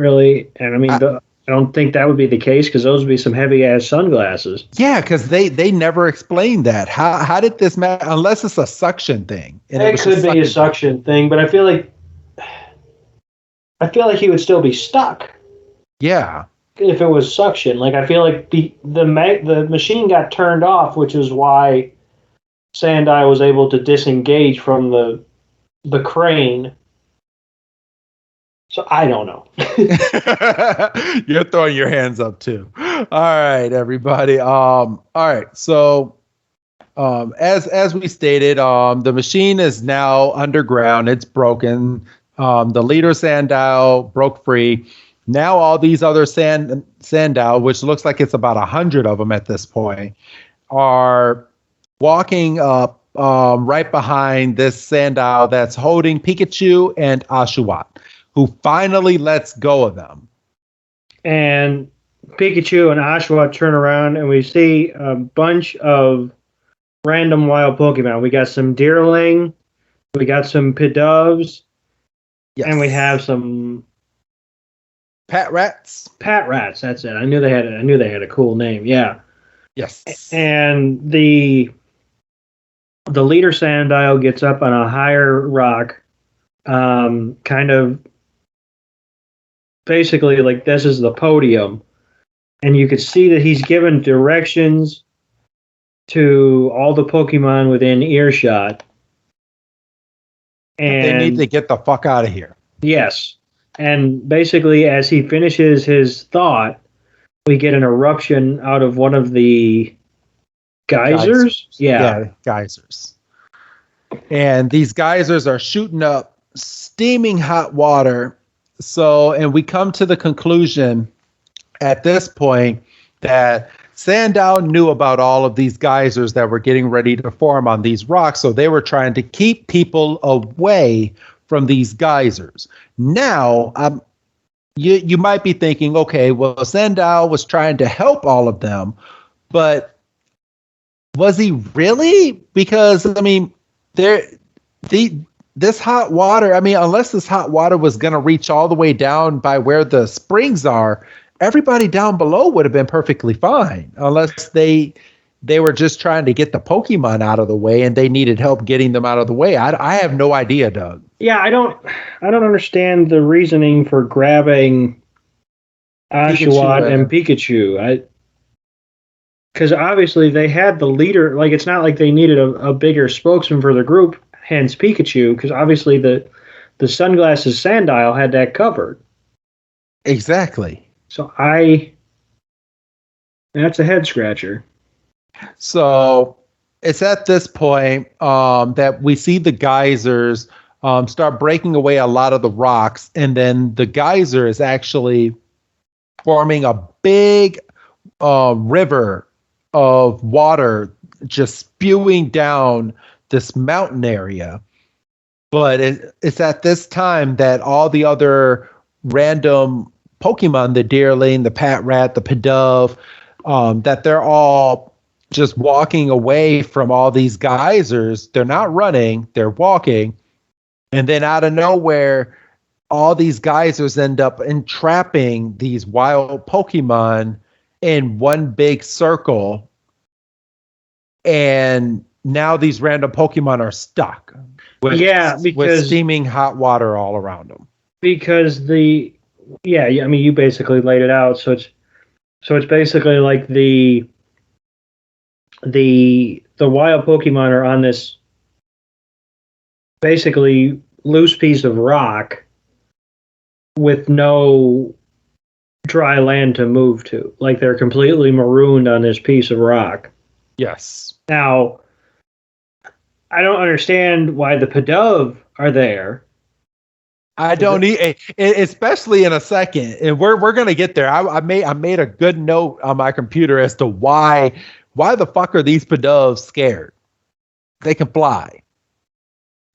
think that would be the case because those would be some heavy ass sunglasses. Yeah, because they never explained that. How did this matter? Unless it's a suction thing. And it could be a suction thing, but I feel like he would still be stuck. Yeah. If it was suction, like I feel like the machine got turned off, which is why Sandile was able to disengage from the crane. So I don't know. You're throwing your hands up too. All right, everybody. All right. So, as we stated, the machine is now underground. It's broken. The leader Sandile broke free. Now all these other Sandile, which looks like it's about 100 of them at this point, are walking up right behind this Sandile that's holding Pikachu and Oshawott, who finally lets go of them. And Pikachu and Oshawott turn around, and we see a bunch of random wild Pokemon. We got some Deerling, we got some Pidovs, yes, and we have some Pat Rats. Pat Rats, that's it. I knew they had a cool name. Yeah. Yes. And the leader Sandile gets up on a higher rock, kind of basically like this is the podium, and you could see that he's given directions to all the Pokemon within earshot. And they need to get the fuck out of here. Yes. And basically, as he finishes his thought, we get an eruption out of one of the geysers. Yeah, geysers. And these geysers are shooting up steaming hot water. So, and we come to the conclusion at this point that Sandile knew about all of these geysers that were getting ready to form on these rocks. So they were trying to keep people away from these geysers. Now, you might be thinking, okay, well, Sandile was trying to help all of them, but was he really? Because I mean, this hot water. I mean, unless this hot water was going to reach all the way down by where the springs are, everybody down below would have been perfectly fine, unless they were just trying to get the Pokemon out of the way and they needed help getting them out of the way. I have no idea, Doug. Yeah, I don't understand the reasoning for grabbing Oshawott and Pikachu. Because obviously they had the leader. Like it's not like they needed a bigger spokesman for the group. Hence Pikachu, because obviously the sunglasses Sandile had that covered. Exactly. So that's a head scratcher. So it's at this point that we see the geysers start breaking away a lot of the rocks, and then the geyser is actually forming a big river of water just spewing down this mountain area. But it's at this time that all the other random Pokemon, the Deerling, the Patrat, the Pidove, that they're all just walking away from all these geysers. They're not running, they're walking. And then out of nowhere, all these geysers end up entrapping these wild Pokemon in one big circle. And now these random Pokemon are stuck with steaming hot water all around them. Because I mean, you basically laid it out. So it's basically like the wild Pokemon are on this basically loose piece of rock with no dry land to move to. Like they're completely marooned on this piece of rock. Yes. Now, I don't understand why the Pidove are there. I don't need, especially in a second, and we're gonna get there. I made a good note on my computer as to why the fuck are these Pidoves scared? They can fly.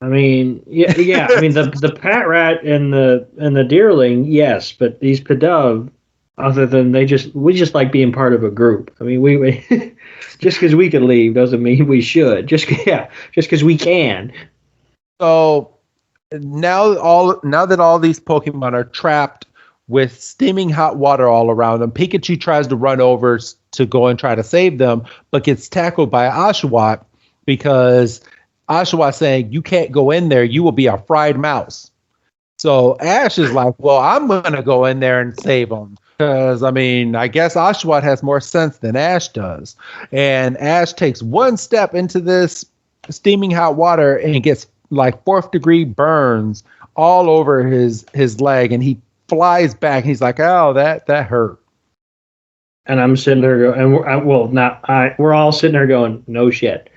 I mean, yeah. I mean, the Patrat and the Deerling, yes, but these Pidove, other than we just like being part of a group. I mean, we just because we can leave doesn't mean we should. Just because we can. So now that all these Pokemon are trapped with steaming hot water all around them, Pikachu tries to run over to go and try to save them, but gets tackled by Oshawott because Oshawott saying, "You can't go in there. You will be a fried mouse." So Ash is like, "Well, I'm going to go in there and save him." Because, I mean, I guess Oshawott has more sense than Ash does. And Ash takes one step into this steaming hot water and gets like 4th-degree burns all over his leg. And he flies back. He's like, "Oh, that hurt." And I'm sitting there going, we're all sitting there going, no shit.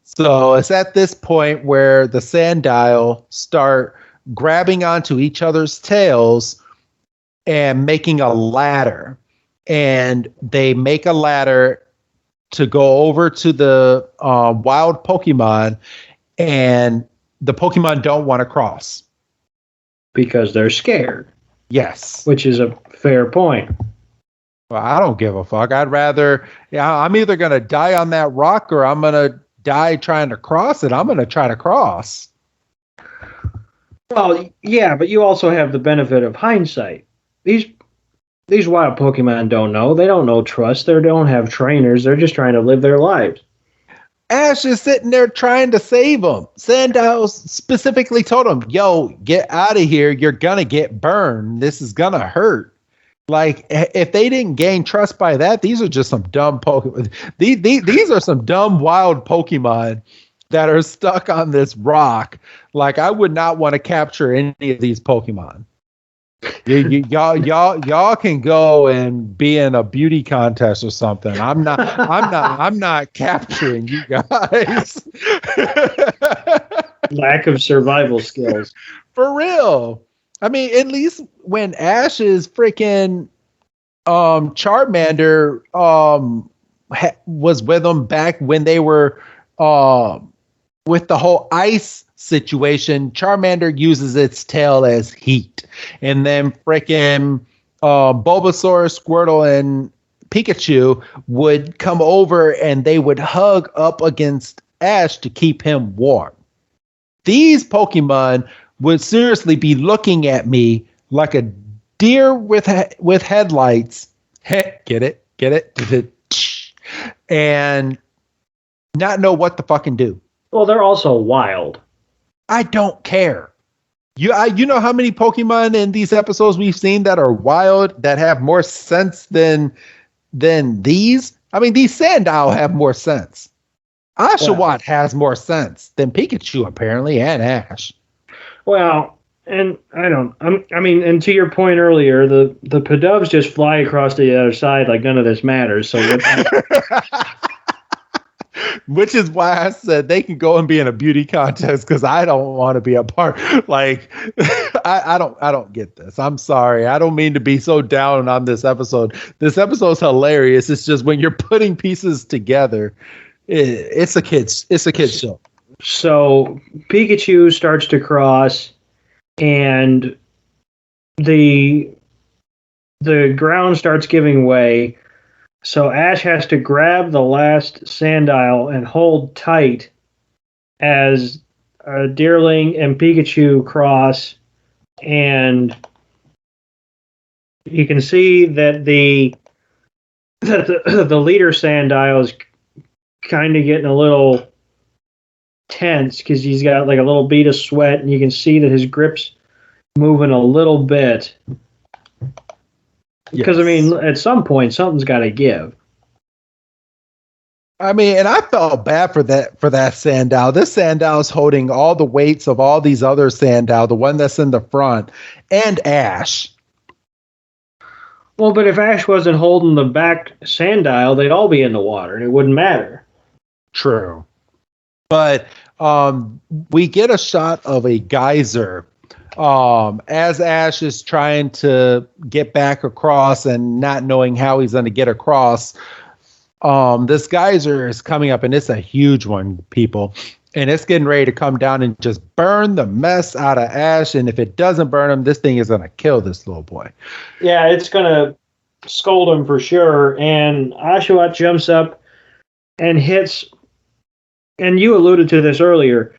So it's at this point where the Sandile start grabbing onto each other's tails and making a ladder. And they make a ladder to go over to the wild Pokemon, and the Pokemon don't want to cross. Because they're scared. Yes. Which is a fair point. Well, I don't give a fuck. I'm either going to die on that rock or I'm going to die trying to cross it. I'm going to try to cross. Well, yeah, but you also have the benefit of hindsight. These wild Pokemon don't know. They don't know trust. They don't have trainers. They're just trying to live their lives. Ash is sitting there trying to save him. Sandile specifically told him, "Yo, get out of here. You're going to get burned. This is going to hurt." Like, if they didn't gain trust by that, these are just some dumb Pokemon. These are some dumb wild Pokemon that are stuck on this rock. Like, I would not want to capture any of these Pokemon. Y'all can go and be in a beauty contest or something. I'm not capturing you guys. Lack of survival skills. For real. I mean, at least when Ash's freaking Charmander was with them back when they were with the whole ice situation, Charmander uses its tail as heat. And then freaking Bulbasaur, Squirtle, and Pikachu would come over and they would hug up against Ash to keep him warm. These Pokemon would seriously be looking at me like a deer with headlights. Get it? And not know what to fucking do. Well, they're also wild. I don't care. You know how many Pokemon in these episodes we've seen that are wild, that have more sense than these? I mean, these Sandile have more sense. Oshawott has more sense than Pikachu, apparently, and Ash. Well, and I mean, and to your point earlier, the Pidovs just fly across the other side like none of this matters. So Which is why I said they can go and be in a beauty contest because I don't want to be a part. Like, I don't get this. I'm sorry. I don't mean to be so down on this episode. This episode's hilarious. It's just when you're putting pieces together, it's a kid's show. So Pikachu starts to cross, and the ground starts giving way. So Ash has to grab the last Sandile and hold tight as Deerling and Pikachu cross, and you can see that the leader Sandile is kind of getting a little tense because he's got like a little bead of sweat, and you can see that his grip's moving a little bit. Because, yes. I mean, at some point, something's got to give. I mean, and I felt bad for that Sandile. This Sandile is holding all the weights of all these other Sandile, the one that's in the front, and Ash. Well, but if Ash wasn't holding the back Sandile, they'd all be in the water, and it wouldn't matter. True. But we get a shot of a geyser as Ash is trying to get back across and not knowing how he's going to get across. This geyser is coming up, and it's a huge one, people. And it's getting ready to come down and just burn the mess out of Ash. And if it doesn't burn him, this thing is going to kill this little boy. Yeah, it's going to scold him for sure. And Oshawott jumps up and hits, and you alluded to this earlier,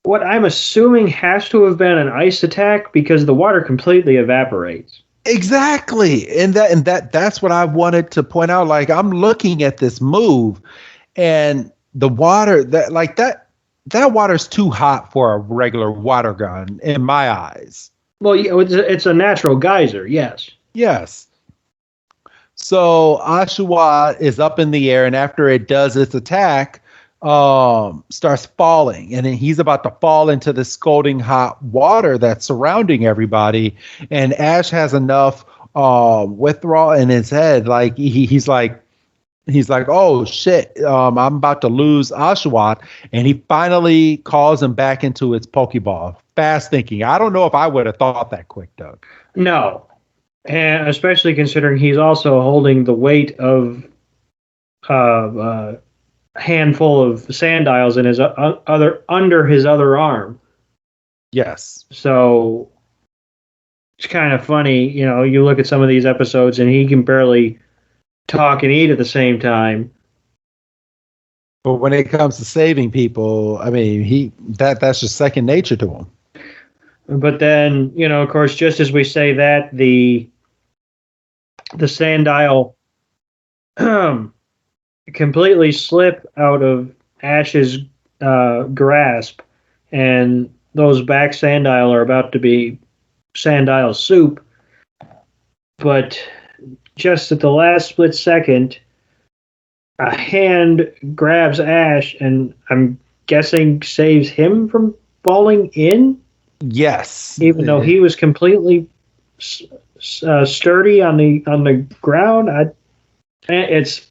what I'm assuming has to have been an ice attack because the water completely evaporates. Exactly. And that's what I wanted to point out. Like, I'm looking at this move, and the water that water's too hot for a regular water gun in my eyes. Well, it's a natural geyser, yes. Yes. So Oshawott is up in the air, and after it does its attack, starts falling, and then he's about to fall into the scalding hot water that's surrounding everybody. And Ash has enough withdrawal in his head, like he's like, oh shit, I'm about to lose Oshawott, and he finally calls him back into its Pokeball. Fast thinking. I don't know if I would have thought that quick, Doug. No, and especially considering he's also holding the weight of handful of Sandiles in his under his other arm. Yes. So it's kind of funny, you look at some of these episodes and he can barely talk and eat at the same time. But when it comes to saving people, I mean, that's just second nature to him. But then, of course, just as we say that, the Sandile completely slip out of Ash's grasp, and those back Sandile are about to be Sandile soup. But just at the last split second, a hand grabs Ash, and I'm guessing saves him from falling in? Yes. Even though he was completely sturdy on the ground. It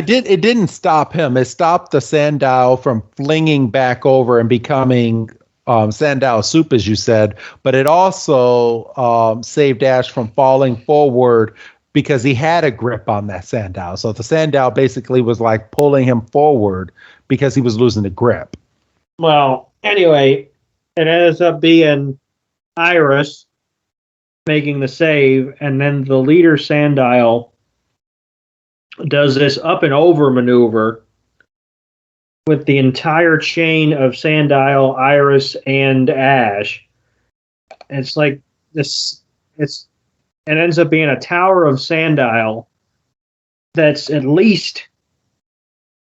didn't stop him. It stopped the Sandile from flinging back over and becoming Sandile soup, as you said. But it also saved Ash from falling forward because he had a grip on that Sandile. So the Sandile basically was like pulling him forward because he was losing the grip. Well, anyway, it ends up being Iris making the save, and then the leader Sandile does this up and over maneuver with the entire chain of Sandile, Iris, and Ash. It's like this. It ends up being a tower of Sandile that's at least,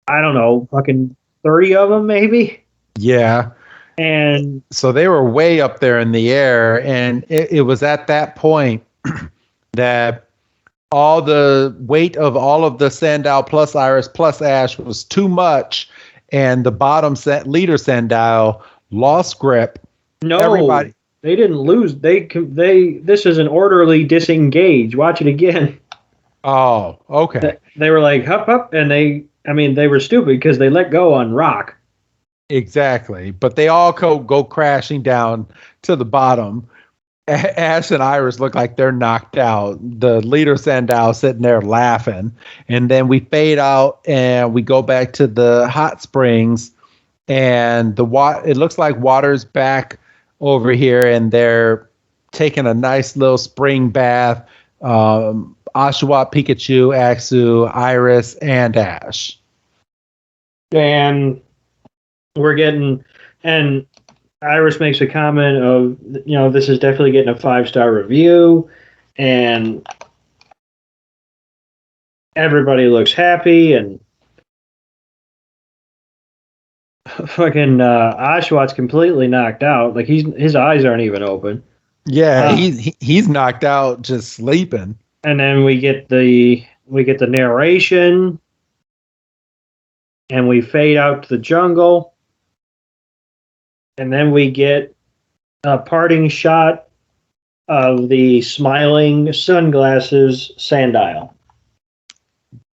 I don't know, fucking 30 of them, maybe. Yeah. And so they were way up there in the air, and it was at that point that all the weight of all of the Sandile plus Iris plus Ash was too much, and the bottom leader Sandile lost grip. No, Everybody. they didn't lose. This is an orderly disengage. Watch it again. Oh, okay. They were like hup hup, and they were stupid because they let go on rock. Exactly. But they all go crashing down to the bottom. Ash and Iris look like they're knocked out. The leader Sandile sitting there laughing. And then we fade out and we go back to the hot springs. And it looks like water's back over here, and they're taking a nice little spring bath. Oshawott, Pikachu, Axu, Iris, and Ash. And and Iris makes a comment of, this is definitely getting a 5-star review, and everybody looks happy, and fucking Oshawott's completely knocked out. Like his eyes aren't even open. Yeah, he's knocked out just sleeping. And then we get the narration, and we fade out to the jungle, and then we get a parting shot of the smiling sunglasses Sandile.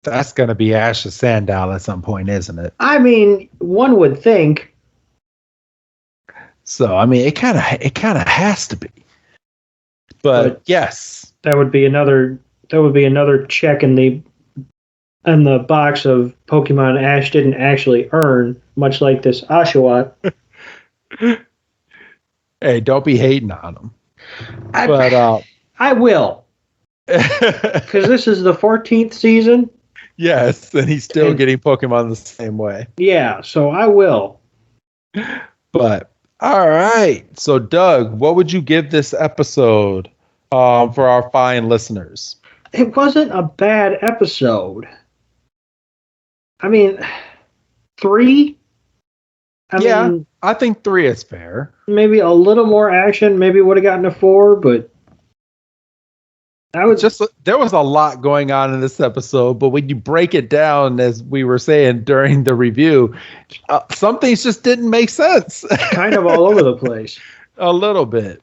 That's going to be Ash's Sandile at some point, isn't it? I mean, one would think. So, I mean, it kind of has to be. But yes, that would be another check in the box of Pokemon Ash didn't actually earn, much like this Oshawott. Hey, don't be hating on him. I will. Because this is the 14th season. Yes, and he's still getting Pokemon the same way. Yeah, so I will. But, all right. So, Doug, what would you give this episode for our fine listeners? It wasn't a bad episode. I mean, 3? I think 3 is fair. Maybe a little more action. Maybe would have gotten a 4, but there was a lot going on in this episode, but when you break it down, as we were saying during the review, some things just didn't make sense. Kind of all over the place. A little bit.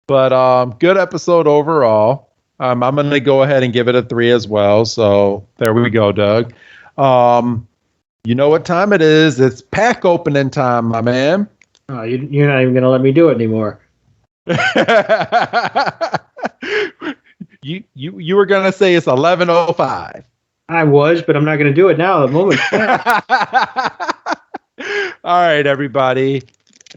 But good episode overall. I'm going to go ahead and give it a 3 as well. So there we go, Doug. You know what time it is. It's pack opening time, my man. Oh, you're not even going to let me do it anymore. You were gonna say it's 11:05. I was, but I'm not gonna do it now. The moment. All right, everybody,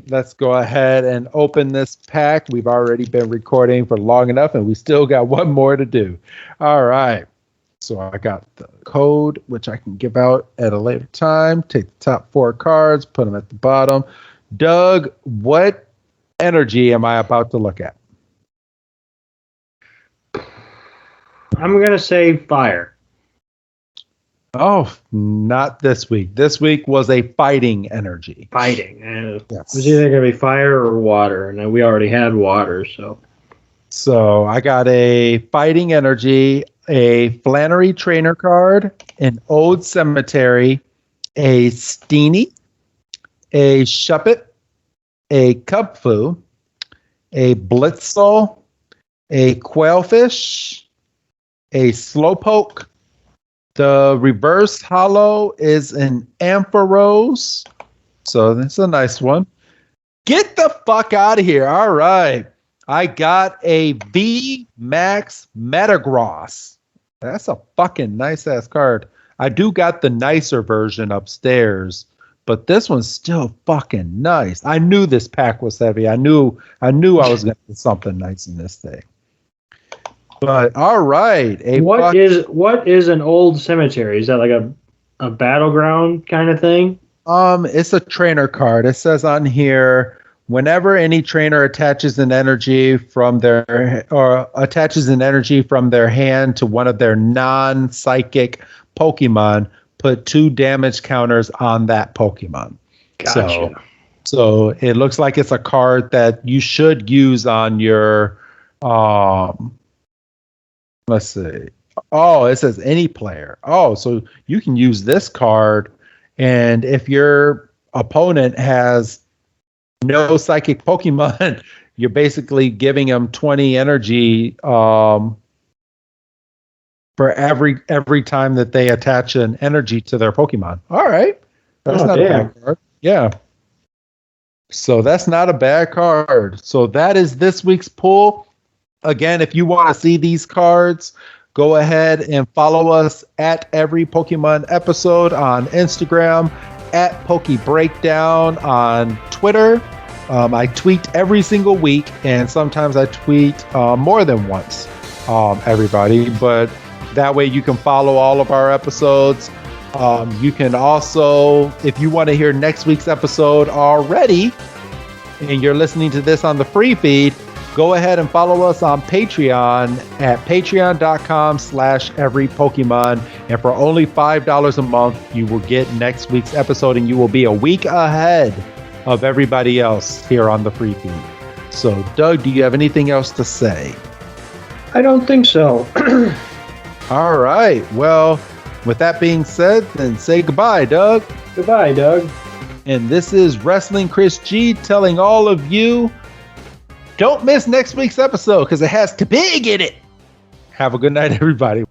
let's go ahead and open this pack. We've already been recording for long enough, and we still got one more to do. All right. So I got the code, which I can give out at a later time. Take the top 4 cards, put them at the bottom. Doug, what energy am I about to look at? I'm going to say fire. Oh, not this week. This week was a fighting energy. Fighting. Yes. It was either going to be fire or water, and we already had water, so. So I got a fighting energy, a Flannery trainer card, an Old Cemetery, a Steenie, a Shuppet, a Cubfu, a Blitzel, a Quailfish, a Slowpoke. The reverse hollow is an Ampharos. So that's a nice one. Get the fuck out of here. All right. I got a V Max Metagross. That's a fucking nice ass card. I do got the nicer version upstairs, but this one's still fucking nice. I knew this pack was heavy. I knew I was gonna get something nice in this thing. But all right. What is an Old Cemetery? Is that like a battleground kind of thing? It's a trainer card. It says on here, whenever any trainer attaches an energy from their hand to one of their non-psychic Pokemon, put 2 damage counters on that Pokemon. Gotcha. So it looks like it's a card that you should use on your let's see, Oh, it says any player. Oh, so you can use this card, and if your opponent has no psychic Pokemon, you're basically giving them 20 energy for every time that they attach an energy to their Pokemon. All right, that's Oh, not a damn. bad card. Yeah. So that's not a bad card. So that is this week's pull. Again, if you want to see these cards, go ahead and follow us at every Pokemon episode on Instagram, at PokeBreakdown on Twitter. I tweet every single week, and sometimes I tweet more than once, everybody. But that way you can follow all of our episodes. You can also, if you want to hear next week's episode already, and you're listening to this on the free feed, go ahead and follow us on Patreon at patreon.com/everypokemon. And for only $5 a month, you will get next week's episode, and you will be a week ahead of everybody else here on the free feed. So, Doug, do you have anything else to say? I don't think so. All right. Well, with that being said, then say goodbye, Doug. Goodbye, Doug. And this is Wrestling Chris G telling all of you, don't miss next week's episode because it has Kabig in it. Have a good night, everybody.